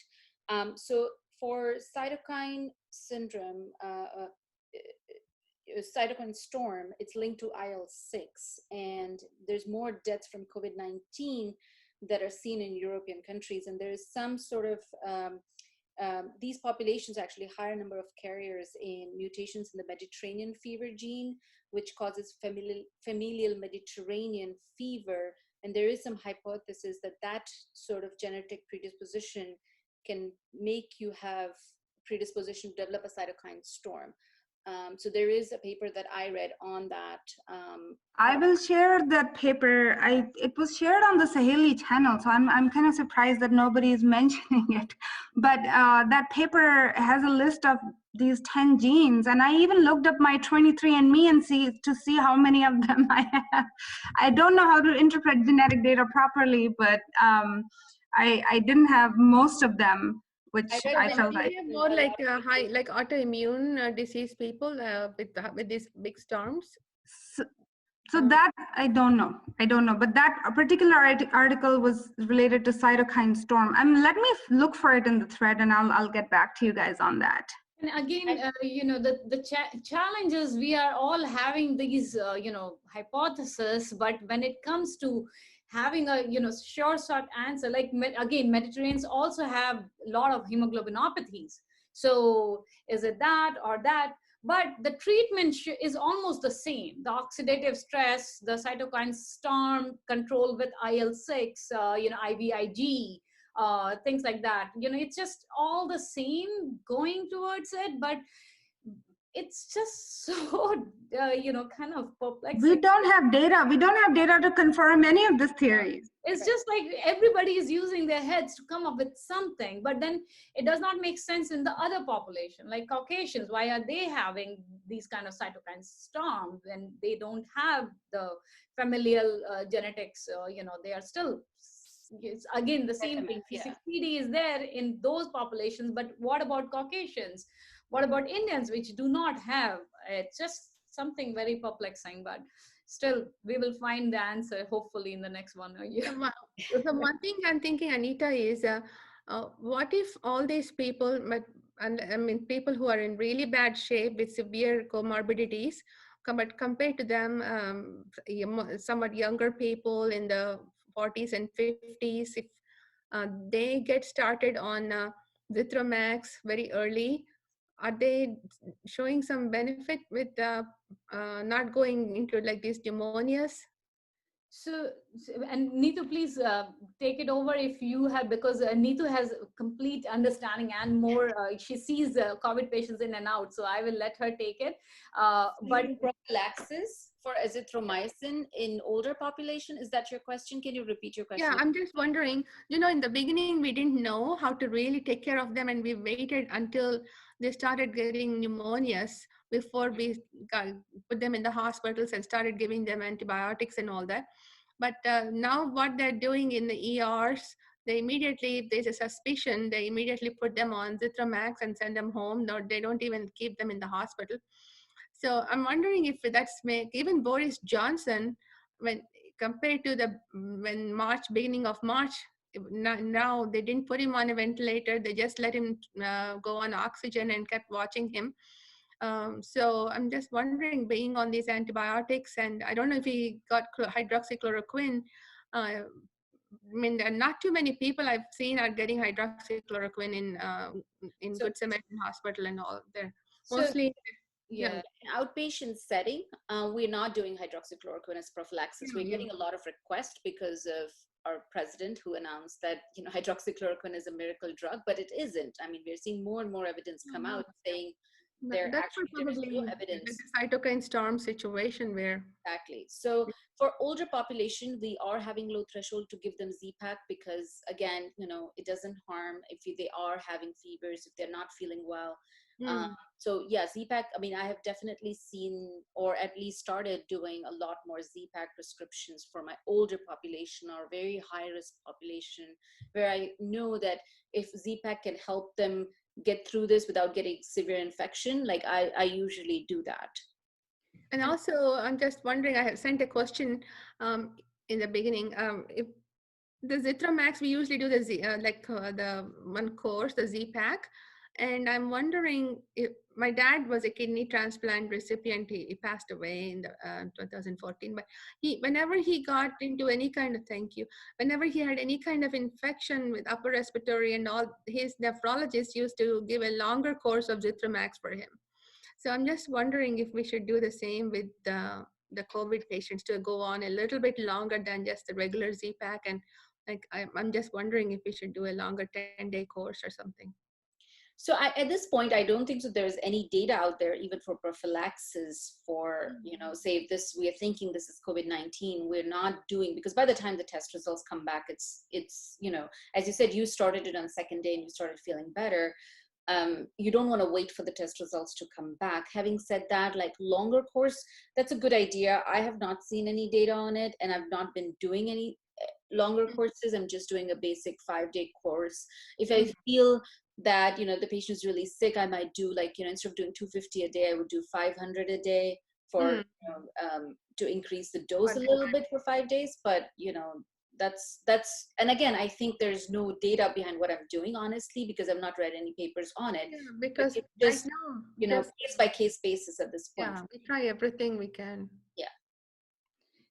[SPEAKER 1] So for cytokine syndrome, cytokine storm, it's linked to IL-6, and there's more deaths from COVID-19 that are seen in European countries. And there is some sort of these populations actually higher number of carriers in mutations in the Mediterranean fever gene, which causes familial Mediterranean fever. And there is some hypothesis that that sort of genetic predisposition can make you have predisposition to develop a cytokine storm. So there is a paper that I read on that.
[SPEAKER 4] I will share that paper. It was shared on the Saheli channel, so I'm kind of surprised that nobody is mentioning it. But that paper has a list of these 10 genes, and I even looked up my 23andMe and to see how many of them I have. I don't know how to interpret genetic data properly, but I didn't have most of them, which I felt like
[SPEAKER 3] more like like autoimmune disease people with these big storms.
[SPEAKER 4] So that I don't know, but that particular article was related to cytokine storm. Let me look for it in the thread, and I'll get back to you guys on that.
[SPEAKER 2] And again, the challenge is we are all having these hypotheses, but when it comes to having a sure shot answer, like again, Mediterraneans also have a lot of hemoglobinopathies. So is it that or that? But the treatment is almost the same. The oxidative stress, the cytokine storm control with IL-6, IVIG, things like that. It's just all the same going towards it, but it's just so, kind of perplexing.
[SPEAKER 4] We don't have data to confirm any of these theories.
[SPEAKER 2] It's just like everybody is using their heads to come up with something, but then it does not make sense in the other population, like Caucasians. Why are they having these kind of cytokine storms when they don't have the familial genetics? They are still, it's again the same thing. P60D is there in those populations, but what about Caucasians? What about Indians, which do not have? It's just something very perplexing, but still, we will find the answer hopefully in the next 1 year.
[SPEAKER 3] So one thing I'm thinking, Anita, is what if all these people, people who are in really bad shape with severe comorbidities, but compared to them, somewhat younger people in the 40s and 50s, if they get started on Zithromax very early, are they showing some benefit with not going into like these pneumonias?
[SPEAKER 2] So, and Neetu, please take it over if you have, because Neetu has complete understanding and more, she sees COVID patients in and out, so I will let her take it.
[SPEAKER 1] But prophylaxis, for azithromycin in older population? Is that your question? Can you repeat your question?
[SPEAKER 3] Yeah, I'm just wondering, in the beginning, we didn't know how to really take care of them, and we waited until they started getting pneumonias before we put them in the hospitals and started giving them antibiotics and all that. But now what they're doing in the ERs, they immediately, if there's a suspicion, they immediately put them on Zithromax and send them home. No, they don't even keep them in the hospital. So I'm wondering if that's make even Boris Johnson, when compared to the when March, beginning of March, now they didn't put him on a ventilator. They just let him go on oxygen and kept watching him. So I'm just wondering, being on these antibiotics, and I don't know if he got hydroxychloroquine. I mean, there are not too many people I've seen are getting hydroxychloroquine in
[SPEAKER 1] So,
[SPEAKER 3] Good Samaritan Hospital and all. They're
[SPEAKER 1] so
[SPEAKER 3] mostly
[SPEAKER 1] yeah,
[SPEAKER 3] young.
[SPEAKER 1] in outpatient setting, we're not doing hydroxychloroquine as prophylaxis. We're
[SPEAKER 3] Yeah.
[SPEAKER 1] getting a lot of requests because of our president, who announced that hydroxychloroquine is a miracle drug, but it isn't. I mean, we're seeing more and more evidence come out saying
[SPEAKER 3] That's
[SPEAKER 1] there is no
[SPEAKER 3] probably
[SPEAKER 1] evidence.
[SPEAKER 3] the cytokine storm situation where.
[SPEAKER 1] Exactly. So for older population, we are having low threshold to give them Z-Pak because, again, it doesn't harm if they are having fevers, if they're not feeling well.
[SPEAKER 3] Mm.
[SPEAKER 1] So yeah, Z-Pak, I mean, I have definitely seen, or at least started doing a lot more Z-Pak prescriptions for my older population or very high risk population, where I know that if Z-Pak can help them get through this without getting severe infection, like I usually do that.
[SPEAKER 3] And also, I'm just wondering, I have sent a question in the beginning. If the Zithromax, we usually do the one course, the Z-Pack. And I'm wondering, if my dad was a kidney transplant recipient. He passed away in 2014, but whenever he got into any kind of, thank you, whenever he had any kind of infection with upper respiratory and all, his nephrologist used to give a longer course of Zithromax for him. So I'm just wondering if we should do the same with the COVID patients, to go on a little bit longer than just the regular Z-Pack. And I'm just wondering if we should do a longer 10-day course or something.
[SPEAKER 1] So at this point, I don't think so there's any data out there, even for prophylaxis for, say if we are thinking this is COVID-19, we're not doing, because by the time the test results come back, it's, as you said, you started it on the second day and you started feeling better. You don't want to wait for the test results to come back. Having said that, like longer course, that's a good idea. I have not seen any data on it, and I've not been doing any longer courses. I'm just doing a basic 5-day course. If I feel that the patient is really sick, I might do instead of doing 250 a day, I would do 500 a day for to increase the dose a little bit for 5 days. But that's and again, I think there's no data behind what I'm doing, honestly, because I've not read any papers on it.
[SPEAKER 3] Yeah, because
[SPEAKER 1] it's just
[SPEAKER 3] right now,
[SPEAKER 1] case by case basis at this point.
[SPEAKER 3] Yeah, we try everything we can.
[SPEAKER 1] Yeah.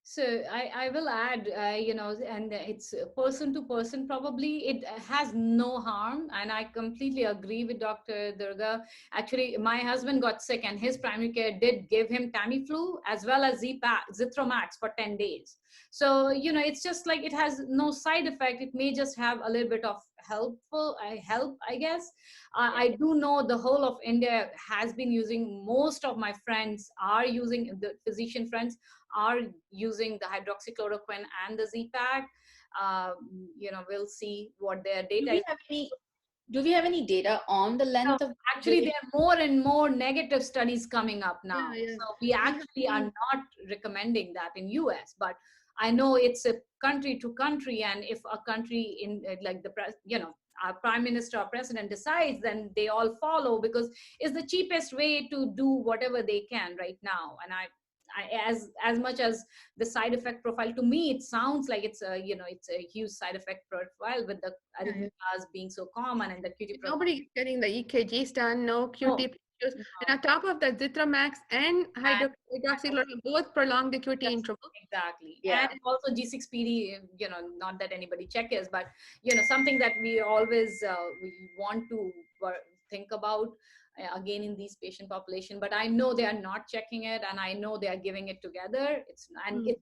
[SPEAKER 2] So I will add, and it's person to person, probably it has no harm. And I completely agree with Dr. Durga. Actually, my husband got sick and his primary care did give him Tamiflu as well as Zithromax for 10 days. So, it's just like it has no side effect. It may just have a little bit of help, I guess. I do know the whole of India has been using, most of my friends are using, the physician friends are using the hydroxychloroquine and the Z-Pack. We'll see what their data is.
[SPEAKER 1] Do we have any data on the length of?
[SPEAKER 2] Actually, there are more and more negative studies coming up now.
[SPEAKER 3] Yeah.
[SPEAKER 2] So we actually are not recommending that in US, but I know it's a country to country, and if a country in our prime minister or president decides, then they all follow, because it's the cheapest way to do whatever they can right now. And I as much as the side effect profile, to me it sounds like it's a huge side effect profile, with the arrhythmias being so common and the QT.
[SPEAKER 3] Nobody is getting the EKGs done, no QT issues. And on top of that, Zithromax and hydroxychloroquine both prolong the QT interval.
[SPEAKER 2] Exactly.
[SPEAKER 1] Yeah.
[SPEAKER 2] And also G6PD, not that anybody checkers, but something that we always we want to think about again in these patient population. But I know they are not checking it, and I know they are giving it together. It's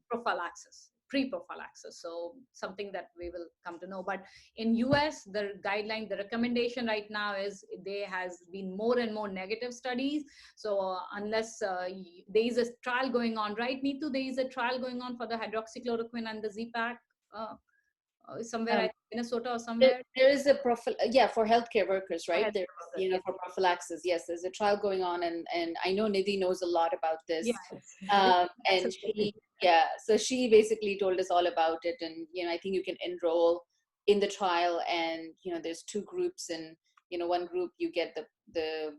[SPEAKER 2] prophylaxis, pre-prophylaxis. So something that we will come to know. But in US, the guideline, the recommendation right now is there has been more and more negative studies. So unless there is a trial going on, right, Neetu? There is a trial going on for the hydroxychloroquine and the Z-Pack somewhere, I think Minnesota or somewhere.
[SPEAKER 1] There is a for healthcare workers, right?
[SPEAKER 2] For
[SPEAKER 1] There's,
[SPEAKER 2] healthcare workers,
[SPEAKER 1] for prophylaxis. Yes, there's a trial going on, and I know Nidhi knows a lot about this.
[SPEAKER 2] Yes.
[SPEAKER 1] And so she basically told us all about it, and I think you can enroll in the trial, and there's two groups, and one group you get the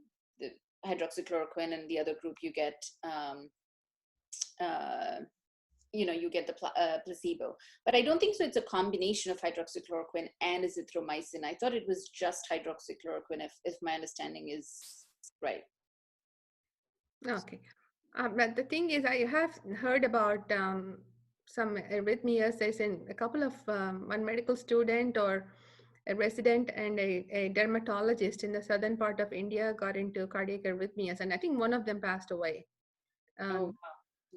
[SPEAKER 1] hydroxychloroquine, and the other group you get you get the placebo. But I don't think so. It's a combination of hydroxychloroquine and azithromycin. I thought it was just hydroxychloroquine, if my understanding is right.
[SPEAKER 3] Okay. But the thing is, I have heard about some arrhythmias. There's a couple of one medical student or a resident and a dermatologist in the southern part of India got into cardiac arrhythmias, and I think one of them passed away.
[SPEAKER 1] Wow.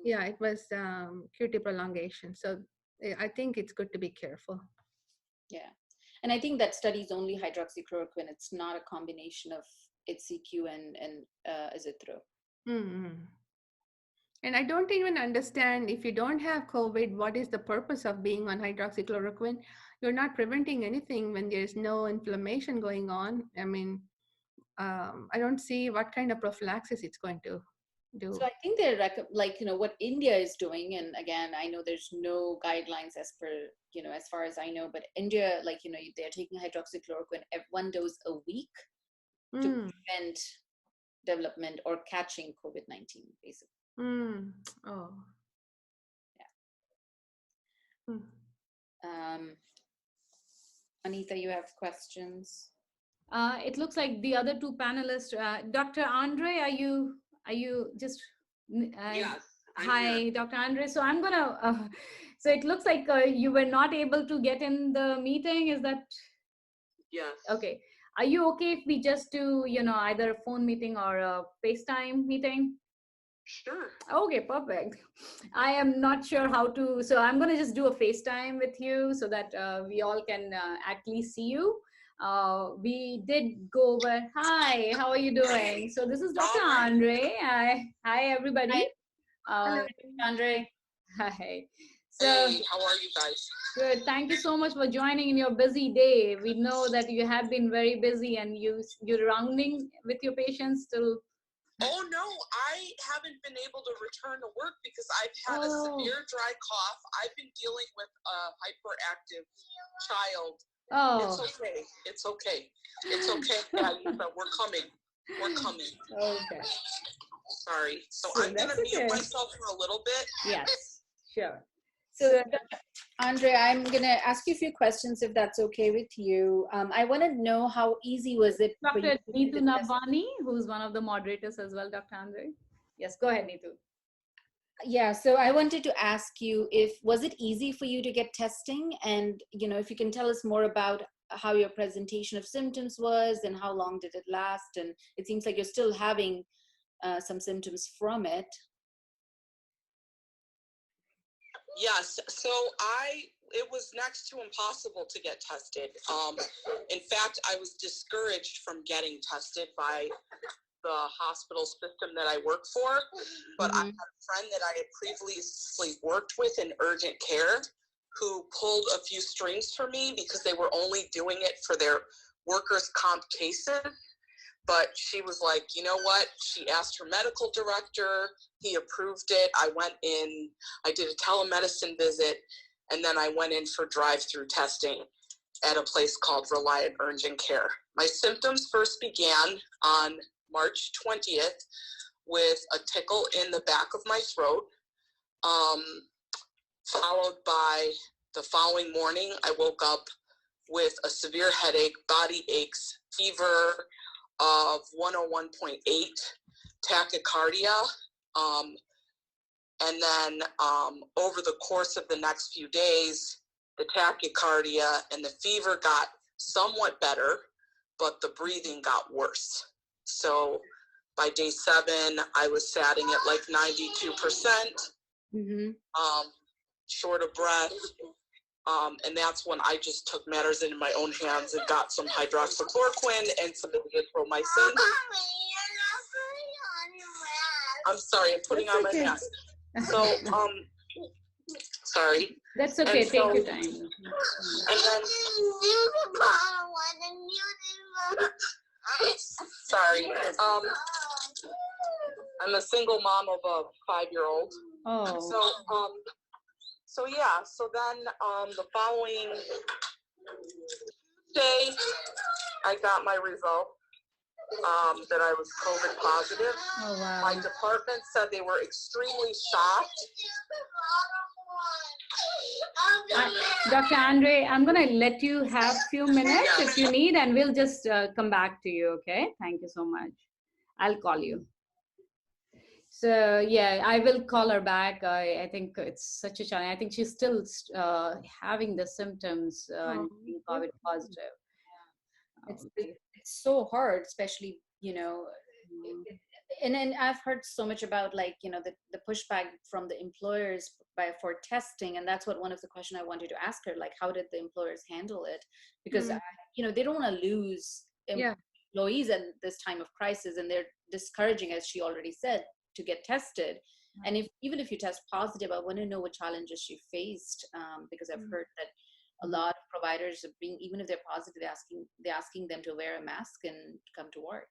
[SPEAKER 3] Yeah, it was QT prolongation. So I think it's good to be careful.
[SPEAKER 1] Yeah. And I think that study is only hydroxychloroquine. It's not a combination of HCQ and azithro.
[SPEAKER 3] Mm-hmm. And I don't even understand, if you don't have COVID, what is the purpose of being on hydroxychloroquine? You're not preventing anything when there's no inflammation going on. I mean, I don't see what kind of prophylaxis it's going to do.
[SPEAKER 1] So I think they're what India is doing, and again, I know there's no guidelines as per, as far as I know, but India, they're taking hydroxychloroquine at 1 dose a week to prevent development or catching COVID-19, basically.
[SPEAKER 3] Oh.
[SPEAKER 1] Yeah. Anita, you have questions?
[SPEAKER 2] It looks like the other two panelists, Dr. Andre, are you just?
[SPEAKER 5] Yes.
[SPEAKER 2] Hi,
[SPEAKER 5] here.
[SPEAKER 2] Dr. Andre. So I'm gonna. So it looks like you were not able to get in the meeting. Is that?
[SPEAKER 5] Yes.
[SPEAKER 2] Okay. Are you okay if we just do, either a phone meeting or a FaceTime meeting?
[SPEAKER 5] Sure.
[SPEAKER 2] Okay, perfect. I am not sure how to, so I'm going to just do a FaceTime with you so that we all can at least see you. We did go over, hi, how are you doing? So this is Dr. Andre. Hi, everybody.
[SPEAKER 1] Hello, Andre.
[SPEAKER 2] Hi.
[SPEAKER 5] So, hey, how are you guys?
[SPEAKER 2] Good. Thank you so much for joining in your busy day. We know that you have been very busy and you're rounding with your patients till.
[SPEAKER 5] Oh no, I haven't been able to return to work because I've had a severe dry cough. I've been dealing with a hyperactive child.
[SPEAKER 2] Oh.
[SPEAKER 5] It's okay. It's okay. It's okay, but we're coming. We're coming.
[SPEAKER 2] Okay.
[SPEAKER 5] Sorry. So I'm going to mute myself for a little bit.
[SPEAKER 2] Yes, sure.
[SPEAKER 1] So, Andre, I'm going to ask you a few questions if that's okay with you. I want to know how easy was it for you?
[SPEAKER 2] Dr. Neetu Navani, who's one of the moderators as well, Dr. Andre. Yes, go ahead, Neetu.
[SPEAKER 1] Yeah, so I wanted to ask you, was it easy for you to get testing? And, if you can tell us more about how your presentation of symptoms was and how long did it last? And it seems like you're still having some symptoms from it.
[SPEAKER 5] Yes, so it was next to impossible to get tested. In fact, I was discouraged from getting tested by the hospital system that I work for, but I had a friend that I had previously worked with in urgent care who pulled a few strings for me because they were only doing it for their workers' comp cases. But she was like, you know what? She asked her medical director. He approved it. I went in. I did a telemedicine visit, and then I went in for drive-through testing at a place called Reliant Urgent Care. My symptoms first began on March 20th with a tickle in the back of my throat, followed by the following morning, I woke up with a severe headache, body aches, fever of 101.8, tachycardia, and then over the course of the next few days, the tachycardia and the fever got somewhat better, but the breathing got worse. So by day 7, I was satting at like 92%. short of breath. And that's when I just took matters into my own hands and got some hydroxychloroquine and some azithromycin. I'm sorry, I'm putting on my mask. So, sorry.
[SPEAKER 2] That's okay.
[SPEAKER 5] And
[SPEAKER 2] Take
[SPEAKER 5] so,
[SPEAKER 2] your time.
[SPEAKER 5] And then, sorry. I'm a single mom of a 5-year-old.
[SPEAKER 2] Oh.
[SPEAKER 5] So yeah. So then, the following day, I got my result. That I was COVID positive.
[SPEAKER 2] Oh, wow.
[SPEAKER 5] My department said they were extremely shocked.
[SPEAKER 2] Dr. Andre, I'm going to let you have a few minutes if you need, and we'll just come back to you, okay? Thank you so much. I'll call you. So, yeah, I will call her back. I think it's such a challenge. I think she's still having the symptoms and being COVID positive.
[SPEAKER 1] It's so hard, especially, you know, and I've heard so much about, like, you know, the pushback from the employers for testing, and that's what one of the questions I wanted to ask her, like, how did the employers handle it? Because you know, they don't want to lose employees at this time of crisis, and they're discouraging, as she already said, to get tested. And even if you test positive, I want to know what challenges she faced, because I've heard that a lot of providers are even if they're positive, they're asking them to wear a mask and to come to work.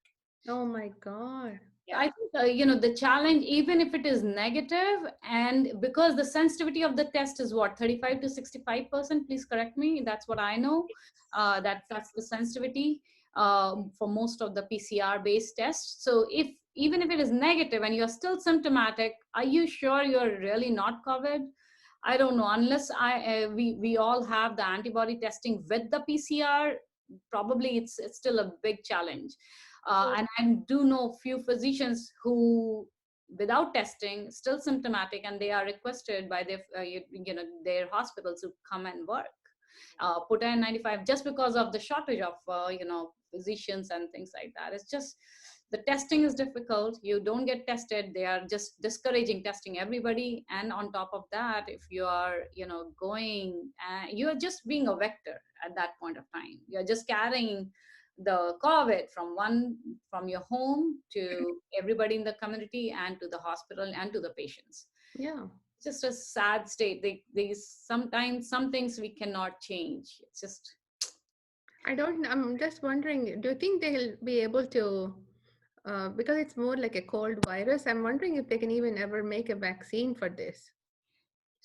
[SPEAKER 3] Oh my God.
[SPEAKER 2] Yeah. I think, you know, the challenge, even if it is negative, and because the sensitivity of the test is what, 35 to 65%, please correct me. That's what I know. That's the sensitivity for most of the PCR based tests. So even if it is negative and you're still symptomatic, are you sure you're really not COVID? I don't know, unless we all have the antibody testing with the PCR, probably it's still a big challenge. And I do know few physicians who, without testing, still symptomatic, and they are requested by their, their hospitals to come and work, put N95, just because of the shortage of, physicians and things like that. It's just, the testing is difficult. You don't get tested. They are just discouraging testing everybody. And on top of that, if you are, going, you are just being a vector at that point of time. You're just carrying the COVID from your home to everybody in the community and to the hospital and to the patients.
[SPEAKER 3] Yeah.
[SPEAKER 2] It's just a sad state. Sometimes some things we cannot change. It's just,
[SPEAKER 3] I'm just wondering, do you think they'll be able to, because it's more like a cold virus, I'm wondering if they can even ever make a vaccine for this,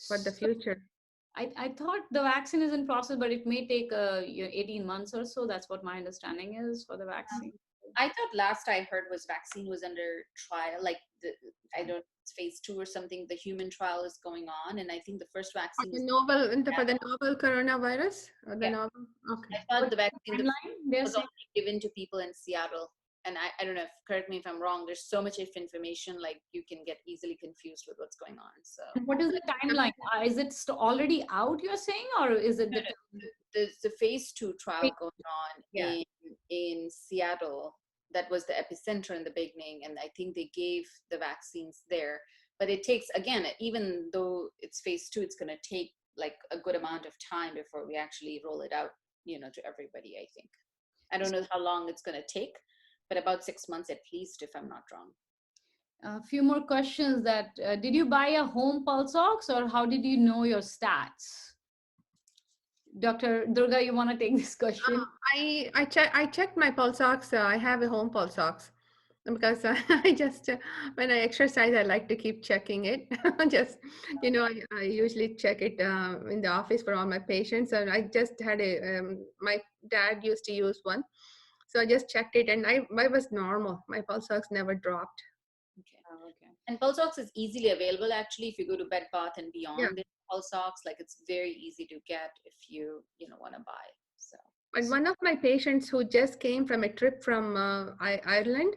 [SPEAKER 3] for the future.
[SPEAKER 2] I thought the vaccine is in process, but it may take 18 months or so. That's what my understanding is for the vaccine.
[SPEAKER 1] I thought last I heard was vaccine was under trial, like it's phase 2 or something. The human trial is going on, and I think the first vaccine
[SPEAKER 3] for the novel coronavirus. Or the novel? Okay.
[SPEAKER 1] I thought the vaccine was only given to people in Seattle, and I don't know. Correct me if I'm wrong. There's so much information, like you can get easily confused with what's going on. So,
[SPEAKER 2] what is the timeline? Is it already out? You're saying, or is it
[SPEAKER 1] the phase 2 trial going on in Seattle? That was the epicenter in the beginning, and I think they gave the vaccines there. But it takes, again, even though it's phase 2, it's going to take like a good amount of time before we actually roll it out, to everybody. I think. I don't know how long it's going to take, but about 6 months at least, if I'm not wrong.
[SPEAKER 2] A few more questions. Did you buy a home pulse ox, or how did you know your stats? Dr. Durga, you want to take this question?
[SPEAKER 3] I checked my pulse ox. I have a home pulse ox because I just when I exercise, I like to keep checking it. Just I usually check it in the office for all my patients, and I just had my dad used to use one, so I just checked it, and I was normal. My pulse ox never dropped.
[SPEAKER 1] Okay. And pulse ox is easily available actually if you go to Bed Bath and Beyond. Yeah. Pulse ox, like it's very easy to get if you want to buy. So.
[SPEAKER 3] But one of my patients who just came from a trip from Ireland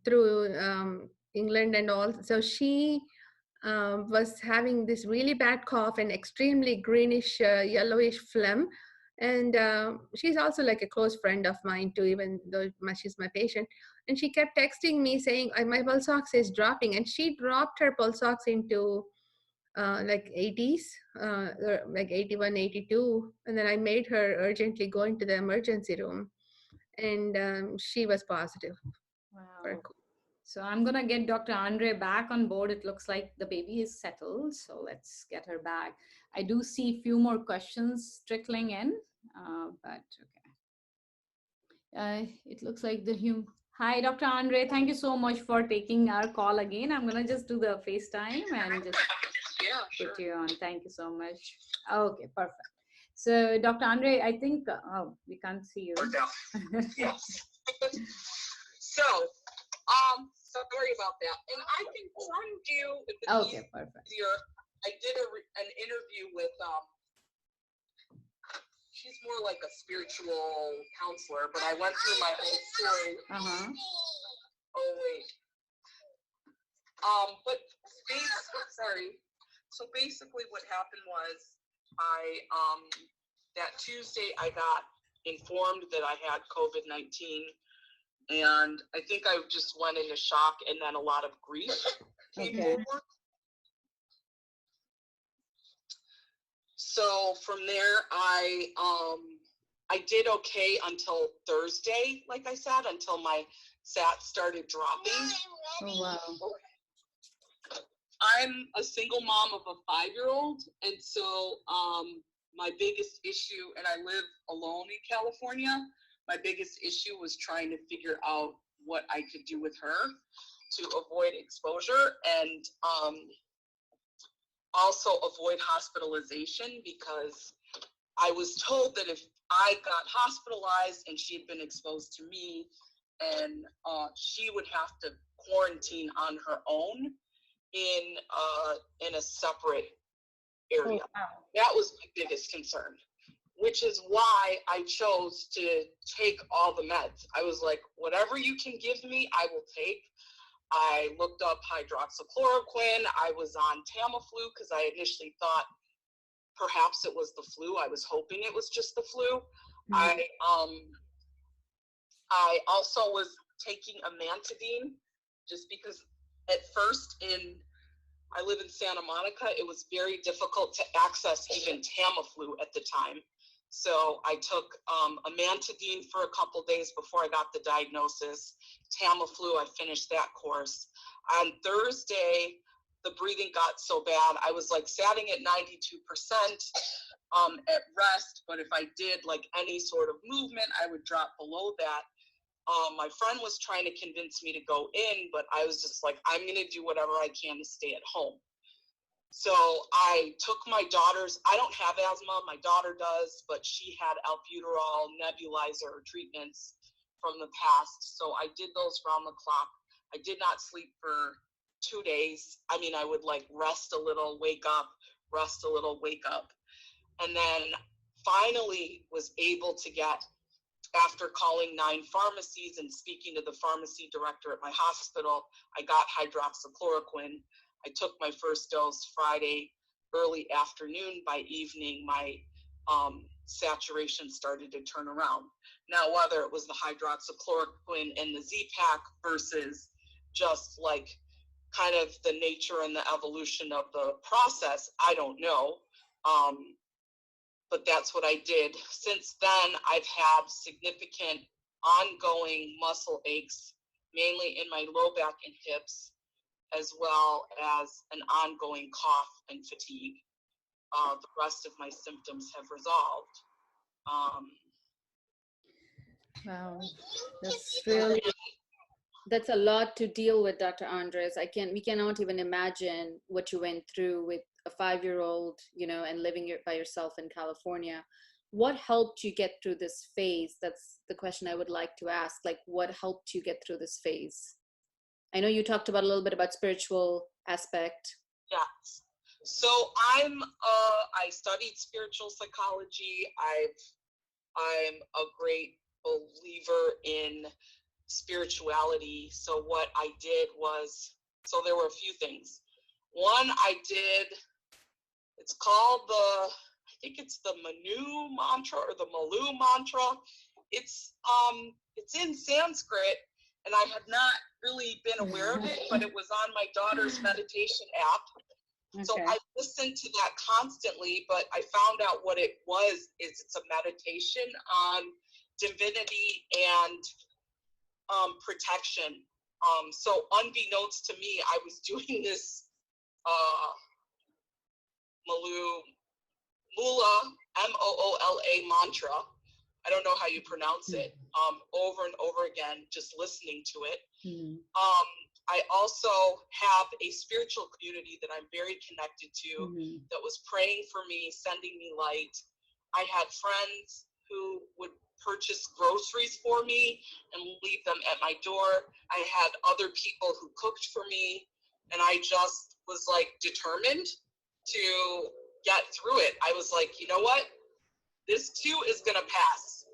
[SPEAKER 3] through England and all, so she was having this really bad cough and extremely greenish, yellowish phlegm. And she's also like a close friend of mine too, even though she's my patient. And she kept texting me saying, my pulse ox is dropping. And she dropped her pulse ox into like 80s, or like 81, 82. And then I made her urgently go into the emergency room, and she was positive for
[SPEAKER 2] Wow. So I'm going to get Dr. Andre back on board. It looks like the baby is settled. So let's get her back. I do see a few more questions trickling in, but okay. It looks like Hi, Dr. Andre. Thank you so much for taking our call again. I'm going to just do the FaceTime and just put you on. Thank you so much. Okay, perfect. So, Dr. Andre, I think, oh, we can't see you.
[SPEAKER 5] Yes. So, sorry about that. And I can send you, if it's
[SPEAKER 2] Okay, perfect.
[SPEAKER 5] easier, I did an interview with, she's more like a spiritual counselor, but I went through my whole story. Oh, wait. But sorry. So basically what happened was that Tuesday I got informed that I had COVID-19, and I think I just went into shock, and then a lot of grief came forward. So from there, I did okay until Thursday, like I said, until my SAT started dropping.
[SPEAKER 2] Oh, wow.
[SPEAKER 5] I'm a single mom of a 5-year-old, and so my biggest issue, and I live alone in California, my biggest issue was trying to figure out what I could do with her to avoid exposure, and also avoid hospitalization, because I was told that if I got hospitalized and she had been exposed to me, and she would have to quarantine on her own in a separate area.
[SPEAKER 2] Oh, wow.
[SPEAKER 5] That was my biggest concern, which is why I chose to take all the meds. I was like, whatever you can give me, I will take. I looked up hydroxychloroquine. I was on Tamiflu because I initially thought perhaps it was the flu. I was hoping it was just the flu. I also was taking amantadine, just because at first I live in Santa Monica, it was very difficult to access even Tamiflu at the time. So I took amantadine for a couple days before I got the diagnosis. Tamiflu, I finished that course. On Thursday, the breathing got so bad, I was like sitting at 92% at rest, but if I did like any sort of movement, I would drop below that. My friend was trying to convince me to go in, but I was just like, I'm going to do whatever I can to stay at home. So I took my daughter's, I don't have asthma, my daughter does, but she had albuterol nebulizer treatments from the past. So I did those round the clock. I did not sleep for 2 days. I mean, I would like rest a little, wake up, rest a little, wake up. And then finally was able to get, after calling 9 pharmacies and speaking to the pharmacy director at my hospital, I got hydroxychloroquine. I took my first dose Friday early afternoon. By evening, my saturation started to turn around. Now, whether it was the hydroxychloroquine and the Z-Pak versus just like kind of the nature and the evolution of the process, I don't know. But that's what I did. Since then, I've had significant ongoing muscle aches, mainly in my low back and hips, as well as an ongoing cough and fatigue. The rest of my symptoms have resolved.
[SPEAKER 2] Wow, that's really
[SPEAKER 1] That's a lot to deal with, Dr. Andres. We cannot even imagine what you went through with a 5-year-old, and living by yourself in California. What helped you get through this phase? That's the question I would like to ask. Like, what helped you get through this phase? I know you talked about a little bit about spiritual aspect.
[SPEAKER 5] Yeah. So I studied spiritual psychology. I'm a great believer in spirituality. So what I did was, so there were a few things. One, it's called I think it's the Manu mantra or the Malu mantra. It's in Sanskrit, and I had not really been aware of it, but it was on my daughter's meditation app. So
[SPEAKER 1] Okay.
[SPEAKER 5] I listened to that constantly, but I found out what it was is it's a meditation on divinity and protection. So unbeknownst to me, I was doing this Mula, Moola mantra. I don't know how you pronounce it. Over and over again, just listening to it.
[SPEAKER 2] Mm-hmm.
[SPEAKER 5] I also have a spiritual community that I'm very connected to, that was praying for me, sending me light. I had friends who would purchase groceries for me and leave them at my door. I had other people who cooked for me, and I just was like determined to get through it. I was like, you know what? This too is gonna pass.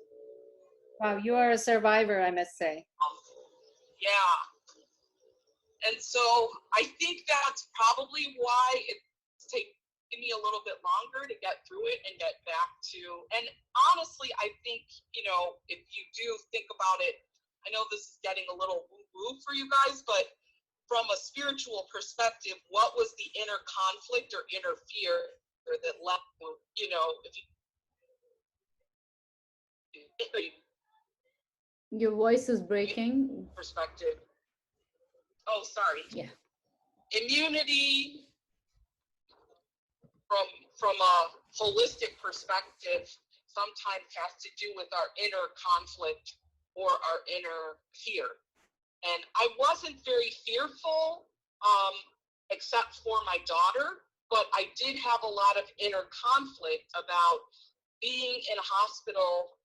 [SPEAKER 1] Wow, you are a survivor, I must say.
[SPEAKER 5] Yeah. And so I think that's probably why it's taken me a little bit longer to get through it and get back to, and honestly, I think, you know, if you do think about it, I know this is getting a little woo-woo for you guys, but from a spiritual perspective, what was the inner conflict or inner fear that left, you know, if you,
[SPEAKER 2] Your voice is breaking.
[SPEAKER 5] perspective. Oh, sorry.
[SPEAKER 2] Yeah.
[SPEAKER 5] Immunity from a holistic perspective sometimes has to do with our inner conflict or our inner fear. And I wasn't very fearful, except for my daughter, but I did have a lot of inner conflict about being in a hospital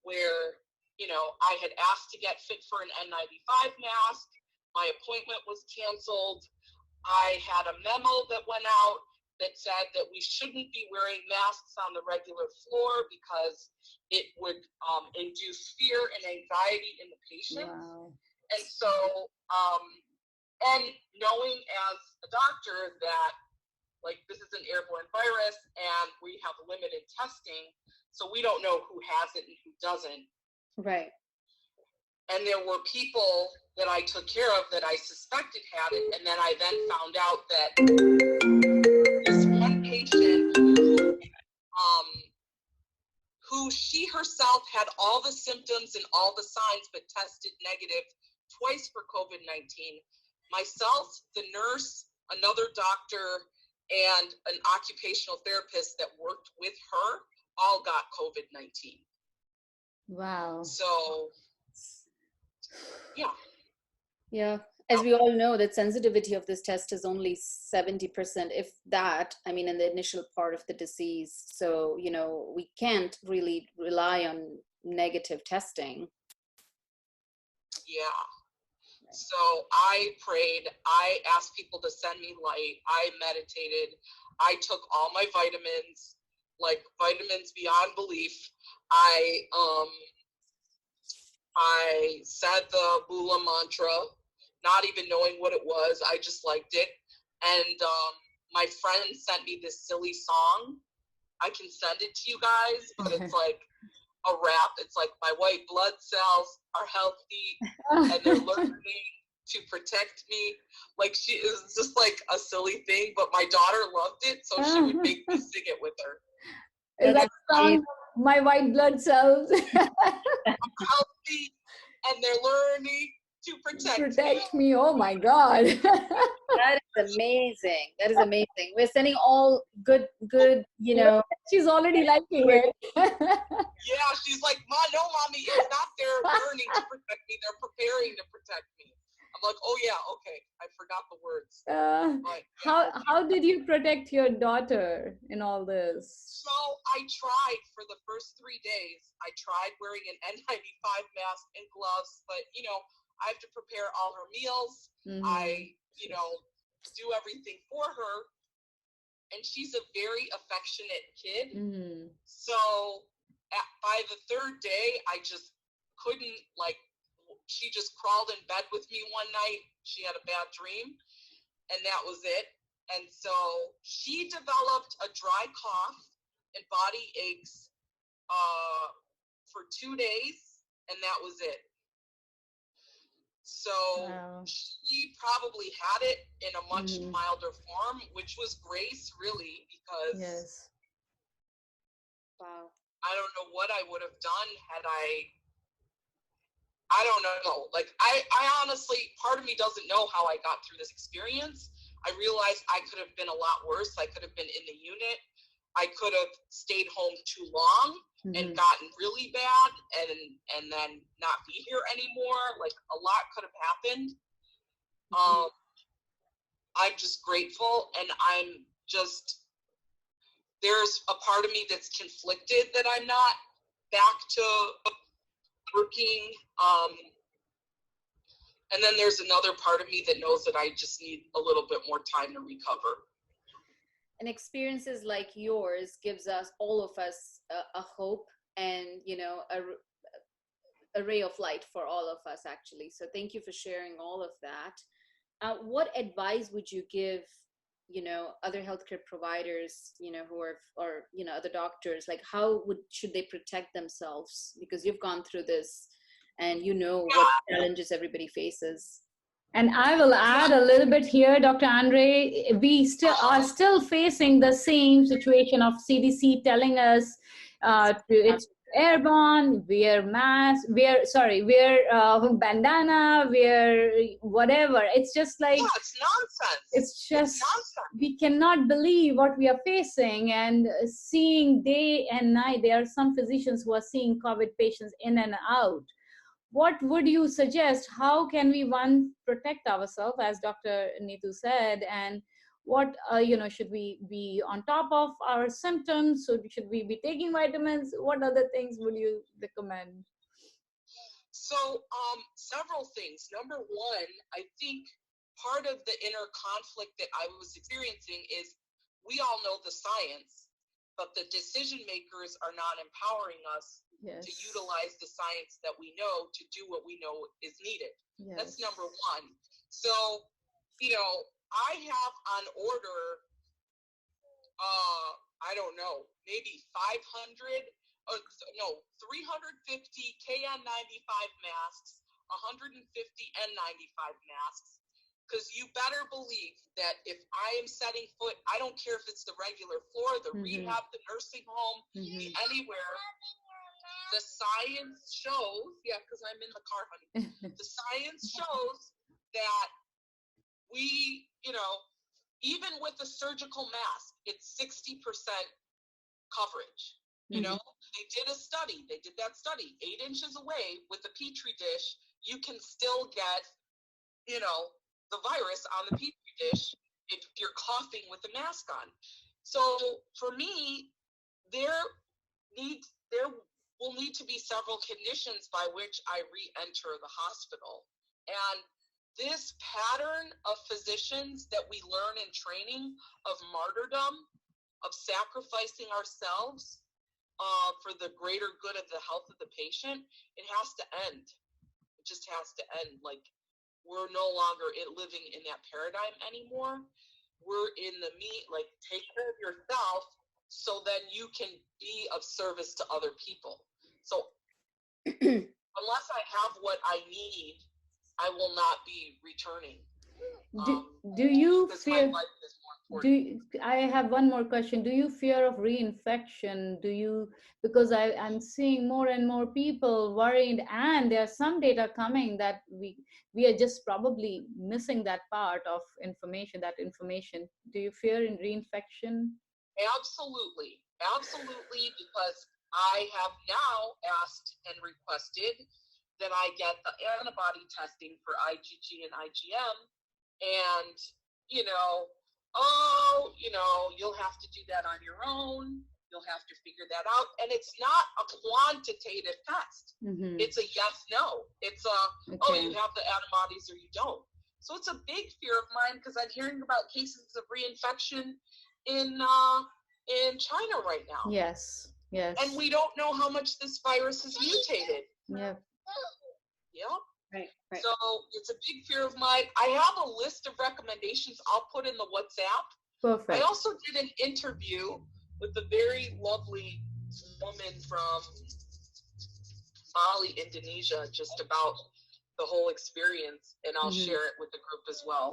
[SPEAKER 5] where, you know, I had asked to get fit for an N95 mask. My appointment was canceled. I had a memo that went out that said that we shouldn't be wearing masks on the regular floor because it would induce fear and anxiety in the patients.
[SPEAKER 2] Wow.
[SPEAKER 5] And so, and knowing as a doctor that, like, this is an airborne virus and we have limited testing, so we don't know who has it and who doesn't.
[SPEAKER 1] Right.
[SPEAKER 5] And there were people that I took care of that I suspected had it, and then I found out that this one patient who she herself had all the symptoms and all the signs but tested negative twice for COVID-19. Myself, the nurse, another doctor, and an occupational therapist that worked with her all got COVID-19.
[SPEAKER 2] Wow.
[SPEAKER 5] So, yeah.
[SPEAKER 1] Yeah. As we all know, that sensitivity of this test is only 70%, if that, I mean, in the initial part of the disease. So, you know, we can't really rely on negative testing.
[SPEAKER 5] Yeah. So I prayed, I asked people to send me light, I meditated, I took all my vitamins, like vitamins beyond belief. I said the Bula mantra, not even knowing what it was. I just liked it. And my friend sent me this silly song. I can send it to you guys, but it's like a rap. It's like, my white blood cells are healthy and they're learning to protect me. Like, she is just like a silly thing, but my daughter loved it, so she would make me sing it with her.
[SPEAKER 2] Is that song, My White Blood Cells?
[SPEAKER 5] Healthy and they're learning to protect
[SPEAKER 2] me. Oh my God.
[SPEAKER 1] That is amazing. That is amazing. We're sending all good, you know.
[SPEAKER 2] She's already liking it.
[SPEAKER 5] Yeah, she's like, no, mommy, it's not they're learning to protect me, they're preparing to protect me. I'm like, oh yeah, okay, I forgot the words. But, yeah,
[SPEAKER 2] how did you protect your daughter in all this?
[SPEAKER 5] So I tried for the first 3 days. I tried wearing an N95 mask and gloves, but you know, I have to prepare all her meals.
[SPEAKER 2] Mm-hmm.
[SPEAKER 5] I, you know, do everything for her. And she's a very affectionate kid.
[SPEAKER 2] Mm-hmm.
[SPEAKER 5] So by the 3rd day, I just couldn't, like, she just crawled in bed with me one night. She had a bad dream, and that was it. And so she developed a dry cough and body aches for 2 days, and that was it. So
[SPEAKER 2] Wow.
[SPEAKER 5] she probably had it in a much
[SPEAKER 2] Mhm.
[SPEAKER 5] milder form, which was grace, really, because
[SPEAKER 2] Yes.
[SPEAKER 1] Wow.
[SPEAKER 5] I don't know what I would have done had I don't know. Like, I honestly, part of me doesn't know how I got through this experience. I realized I could have been a lot worse. I could have been in the unit. I could have stayed home too long and
[SPEAKER 2] Mhm.
[SPEAKER 5] gotten really bad and then not be here anymore. Like, a lot could have happened. I'm just grateful, and I'm just, there's a part of me that's conflicted that I'm not back to working. And then there's another part of me that knows that I just need a little bit more time to recover.
[SPEAKER 1] And experiences like yours gives us, all of us, a hope and, you know, a ray of light for all of us, actually. So thank you for sharing all of that. What advice would you give, you know, other healthcare providers, you know, who are, or, you know, other doctors, like how should they protect themselves? Because you've gone through this and you know what challenges everybody faces.
[SPEAKER 2] And I will add a little bit here, Dr. Andre. We are still facing the same situation of CDC telling us it's airborne, wear mask, wear bandana, wear whatever. It's just like,
[SPEAKER 5] yeah, it's nonsense.
[SPEAKER 2] It's just,
[SPEAKER 5] nonsense.
[SPEAKER 2] We cannot believe what we are facing and seeing day and night. There are some physicians who are seeing COVID patients in and out. What would you suggest? How can we, one, protect ourselves, as Dr. Neetu said, and what, should we be on top of our symptoms? So should we be taking vitamins? What other things would you recommend?
[SPEAKER 5] So several things. Number one, I think part of the inner conflict that I was experiencing is we all know the science, but the decision makers are not empowering us to utilize the science that we know to do what we know is needed. Yes. That's number one. So, you know, I have on order, I don't know, maybe 350 KN95 masks, 150 N95 masks. Because you better believe that if I am setting foot, I don't care if it's the regular floor, the rehab, the nursing home, anywhere. The science shows, because I'm in the car, honey. The science shows that we, you know, even with a surgical mask, it's 60% coverage. You know, they did a study. They did that study 8 inches away with a Petri dish. You can still get, you know, the virus on the Petri dish if you're coughing with a mask on. So for me, there will need to be several conditions by which I re-enter the hospital. And this pattern of physicians that we learn in training of martyrdom, of sacrificing ourselves for the greater good of the health of the patient, it has to end. It just has to end. Like, we're no longer living in that paradigm anymore. We're in the like, take care of yourself so then you can be of service to other people. So unless I have what I need, I will not be returning.
[SPEAKER 2] Do you fear?
[SPEAKER 5] My life is more important.
[SPEAKER 2] I have one more question. Do you fear of reinfection? Because I'm seeing more and more people worried, and there's some data coming that we are just probably missing that part of information. Do you fear in reinfection?
[SPEAKER 5] Absolutely, because I have now asked and requested that I get the antibody testing for IgG and IgM, and you'll have to do that on your own. You'll have to figure that out, and it's not a quantitative test. It's a yes, no. It's you have the antibodies or you don't. So it's a big fear of mine because I'm hearing about cases of reinfection in China right now.
[SPEAKER 2] Yes.
[SPEAKER 5] And we don't know how much this virus has mutated.
[SPEAKER 2] Yep.
[SPEAKER 1] Right.
[SPEAKER 5] So it's a big fear of mine. I have a list of recommendations I'll put in the WhatsApp.
[SPEAKER 2] Perfect.
[SPEAKER 5] I also did an interview with a very lovely woman from Bali, Indonesia, just about the whole experience, and I'll
[SPEAKER 2] Mhm.
[SPEAKER 5] share it with the group as well.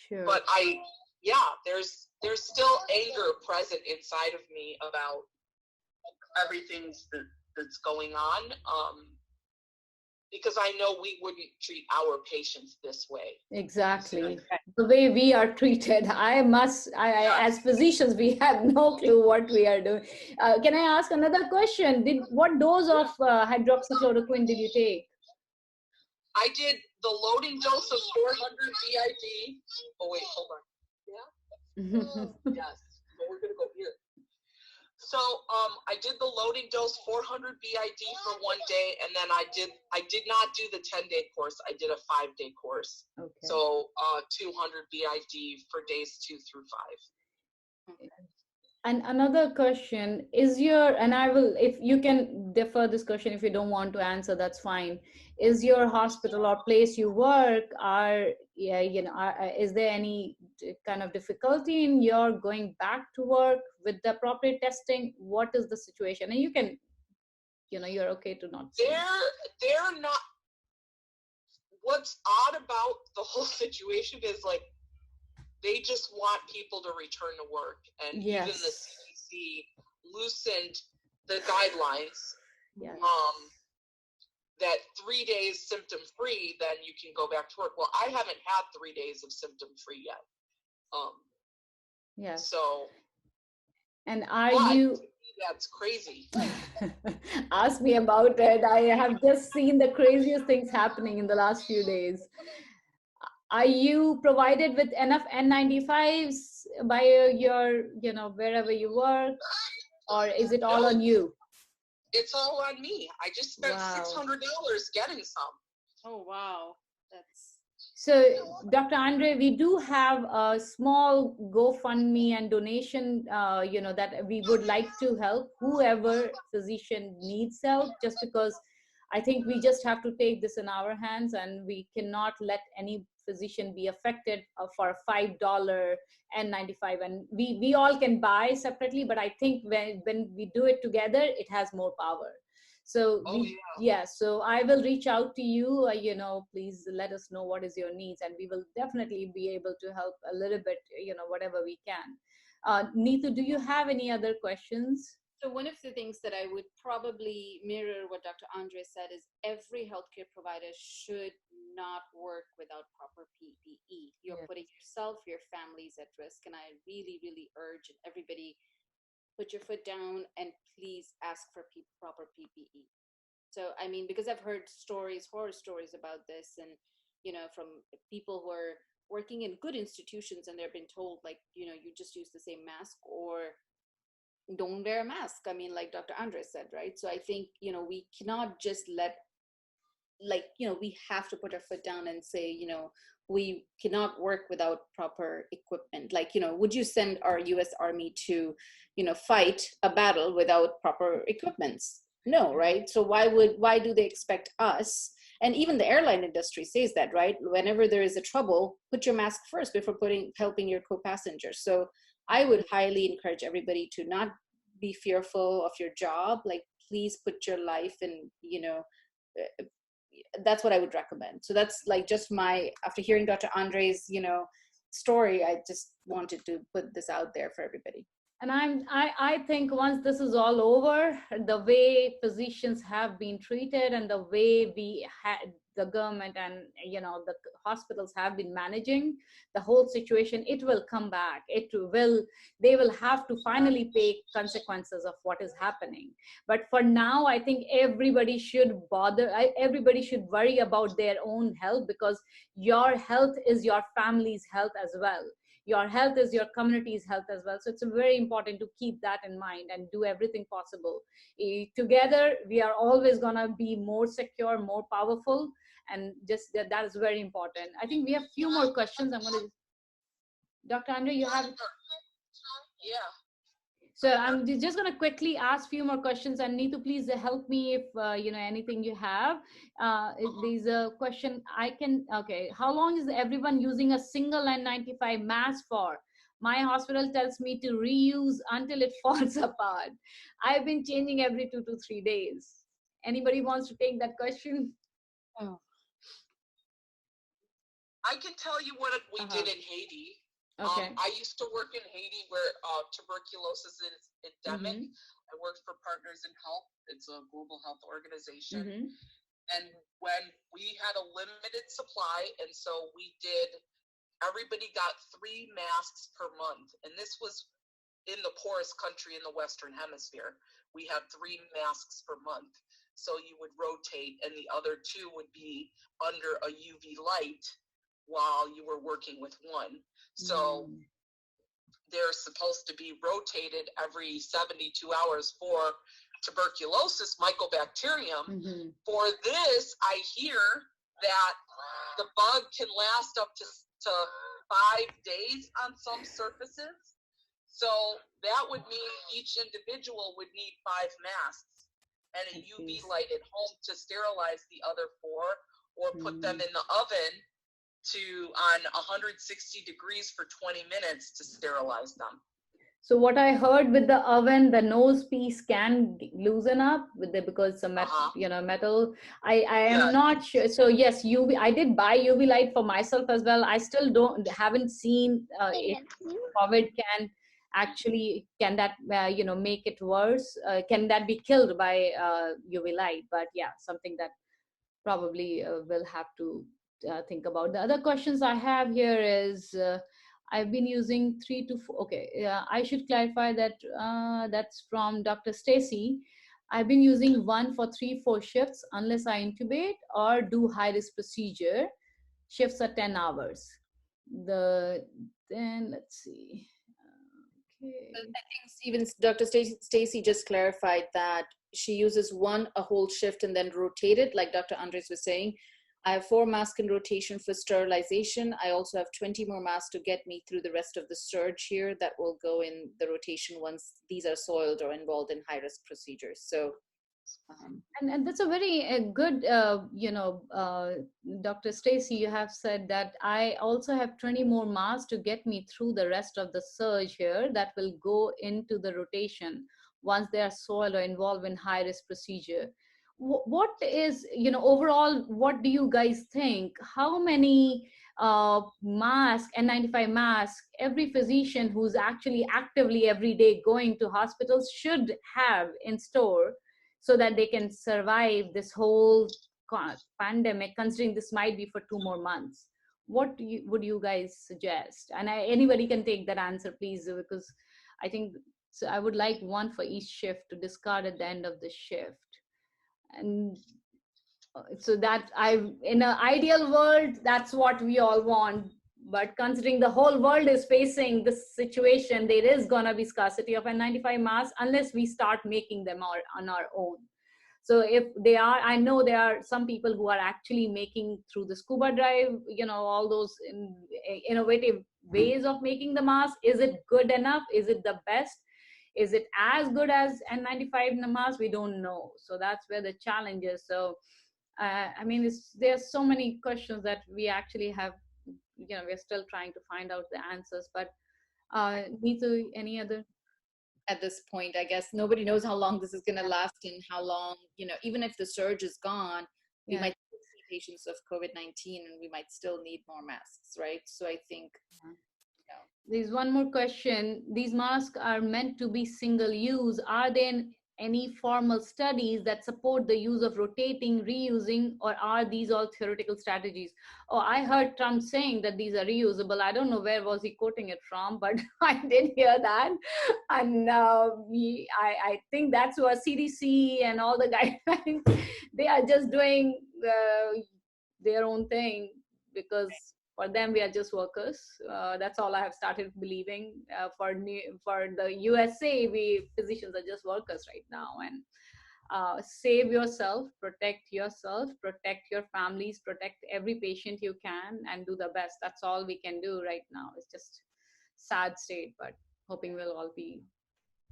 [SPEAKER 2] Sure.
[SPEAKER 5] But there's still anger present inside of me about everything that's going on. Because I know we wouldn't treat our patients this way.
[SPEAKER 2] Exactly. The way we are treated. As physicians, we have no clue what we are doing. Can I ask another question? What dose of hydroxychloroquine did you take?
[SPEAKER 5] I did the loading dose of 400 BID. Oh, wait, hold on. Yeah? Yes. So we're going to go here. So I did the loading dose 400 BID for one day, and then I did not do the 10-day course. I did a 5-day course.
[SPEAKER 2] Okay.
[SPEAKER 5] So 200 BID for days 2 through 5.
[SPEAKER 2] Okay. And another question is and I will, if you can defer this question if you don't want to answer, that's fine. Is your hospital or place you work, is there any kind of difficulty in your going back to work with the appropriate testing? What is the situation? And you can, you're okay to not say.
[SPEAKER 5] They're not. What's odd about the whole situation is like, they just want people to return to work, and
[SPEAKER 2] Yes.
[SPEAKER 5] even the CDC loosened the guidelines.
[SPEAKER 2] Yes.
[SPEAKER 5] That 3 days symptom free, then you can go back to work. Well, I haven't had 3 days of symptom free yet.
[SPEAKER 2] Yes.
[SPEAKER 5] So.
[SPEAKER 2] And you?
[SPEAKER 5] That's crazy.
[SPEAKER 2] Ask me about it. I have just seen the craziest things happening in the last few days. Are you provided with enough N95s by your, wherever you work, or is it all on you?
[SPEAKER 5] It's all on me. I just spent $600 getting some.
[SPEAKER 1] Oh, wow.
[SPEAKER 2] So, Dr. Andre, we do have a small GoFundMe and donation, that we would like to help whoever physician needs help, just because I think we just have to take this in our hands, and we cannot let any physician be affected for a $5 N95. And we all can buy separately, but I think when we do it together, it has more power. So so I will reach out to you, please let us know what is your needs, and we will definitely be able to help a little bit, whatever we can. Neetu, do you have any other questions?
[SPEAKER 1] So one of the things that I would probably mirror what Dr. Andre said is every healthcare provider should not work without proper PPE. You're putting yourself, your families at risk. And I really, really urge everybody, put your foot down and please ask for proper PPE. So, I mean, because I've heard horror stories about this, and, from people who are working in good institutions, and they've been told, like, you just use the same mask or don't wear a mask. I mean, like Dr. Andre said, right? So I think, we cannot just we have to put our foot down and say, we cannot work without proper equipment. Like, would you send our US Army to, fight a battle without proper equipments? No, right? So why do they expect us? And even the airline industry says that, right? Whenever there is a trouble, put your mask first before helping your co-passengers. So I would highly encourage everybody to not be fearful of your job. Like, please put your life in, that's what I would recommend. So that's like just after hearing Dr. Andre's, story, I just wanted to put this out there for everybody.
[SPEAKER 2] And I think once this is all over, the way physicians have been treated and the way the government and the hospitals have been managing the whole situation, it will come back. They will have to finally pay consequences of what is happening. But for now, I think everybody should worry about their own health, because your health is your family's health as well. Your health is your community's health as well. So it's very important to keep that in mind and do everything possible. Together, we are always going to be more secure, more powerful. And just that is very important. I think we have a few more questions. Dr. Andre, you have?
[SPEAKER 5] Yeah.
[SPEAKER 2] So I'm just going to quickly ask a few more questions, and Neetu, please help me if, anything you have. There's a question okay. How long is everyone using a single N95 mask for? My hospital tells me to reuse until it falls apart. I've been changing every 2 to 3 days. Anybody wants to take that question?
[SPEAKER 1] Oh.
[SPEAKER 5] I can tell you what we did in Haiti.
[SPEAKER 2] Okay.
[SPEAKER 5] I used to work in Haiti where tuberculosis is endemic. I worked for Partners in Health. It's a global health organization. And when we had a limited supply, and so everybody got 3 masks per month. And this was in the poorest country in the Western Hemisphere. We had 3 masks per month. So you would rotate, and the other 2 would be under a UV light while you were working with one. So they're supposed to be rotated every 72 hours for tuberculosis mycobacterium. For this, I hear that the bug can last up to 5 days on some surfaces. So that would mean each individual would need 5 masks and a UV light at home to sterilize the other 4, or put them in the oven on 160 degrees for 20 minutes to sterilize them.
[SPEAKER 2] So what I heard with the oven, the nose piece can loosen up with the, because the metal. I am not sure. So yes, UV. I did buy UV light for myself as well. I still haven't seen if COVID can that make it worse. Can that be killed by UV light? But yeah, something that probably will have to think about. The other questions I have here is. I've been using 3 to 4. Okay, I should clarify that that's from Dr. Stacy. I've been using one for 3-4 shifts unless I intubate or do high risk procedure. Shifts are 10 hours. Then let's see. Okay.
[SPEAKER 1] I think even Dr. Stacy just clarified that she uses a whole shift and then rotate it, like Dr. Andres was saying. I have 4 masks in rotation for sterilization. I also have 20 more masks to get me through the rest of the surge here that will go in the rotation once these are soiled or involved in high-risk procedures. So,
[SPEAKER 2] and that's a very good, Dr. Stacy, you have said that I also have 20 more masks to get me through the rest of the surge here that will go into the rotation once they are soiled or involved in high-risk procedure. What is, overall, what do you guys think? How many masks, N95 masks, every physician who's actually actively every day going to hospitals should have in store so that they can survive this whole pandemic, considering this might be for 2 more months? What would you guys suggest? And anybody can take that answer, please, because I think so. I would like one for each shift to discard at the end of the shift. And so that in an ideal world, that's what we all want. But considering the whole world is facing this situation, there is going to be scarcity of N95 masks unless we start making them on our own. So if I know there are some people who are actually making through the scuba drive, all those innovative ways of making the mask. Is it good enough? Is it the best? Is it as good as N95 mask? We don't know. So that's where the challenge is. So, there's so many questions that we actually have, we're still trying to find out the answers. But Neetu, any other?
[SPEAKER 1] At this point, I guess nobody knows how long this is going to last and how long, even if the surge is gone, we might see patients of COVID-19 and we might still need more masks, right? So I think,
[SPEAKER 2] There's one more question. These masks are meant to be single use. Are there any formal studies that support the use of rotating, reusing, or are these all theoretical strategies? Oh, I heard Trump saying that these are reusable. I don't know where was he quoting it from, but I did hear that. And I think that's what CDC and all the guidelines, they are just doing their own thing because for them, we are just workers. That's all I have started believing. For the USA, we physicians are just workers right now. And save yourself, protect your families, protect every patient you can, and do the best. That's all we can do right now. It's just sad state, but hoping we'll all be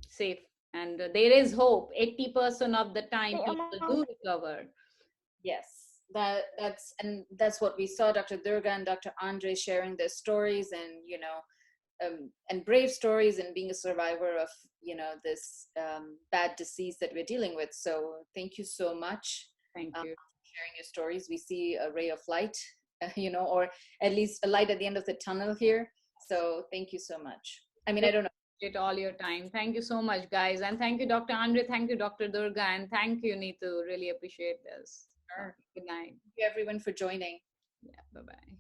[SPEAKER 2] safe. And there is hope. 80% of the time, people do recover.
[SPEAKER 1] Yes. That's what we saw. Dr. Durga and Dr. Andre sharing their stories, and and brave stories, and being a survivor of this bad disease that we're dealing with. So thank you so much.
[SPEAKER 2] Thank you
[SPEAKER 1] for sharing your stories. We see a ray of light or at least a light at the end of the tunnel here. So thank you so much. I mean, I don't know.
[SPEAKER 2] Appreciate all your time. Thank you so much, guys. And thank you, Dr. Andre. Thank you, Dr. Durga. And thank you, Neetu. Really appreciate this.
[SPEAKER 1] Sure.
[SPEAKER 2] Good night.
[SPEAKER 1] Thank you everyone for joining.
[SPEAKER 2] Yeah, bye-bye.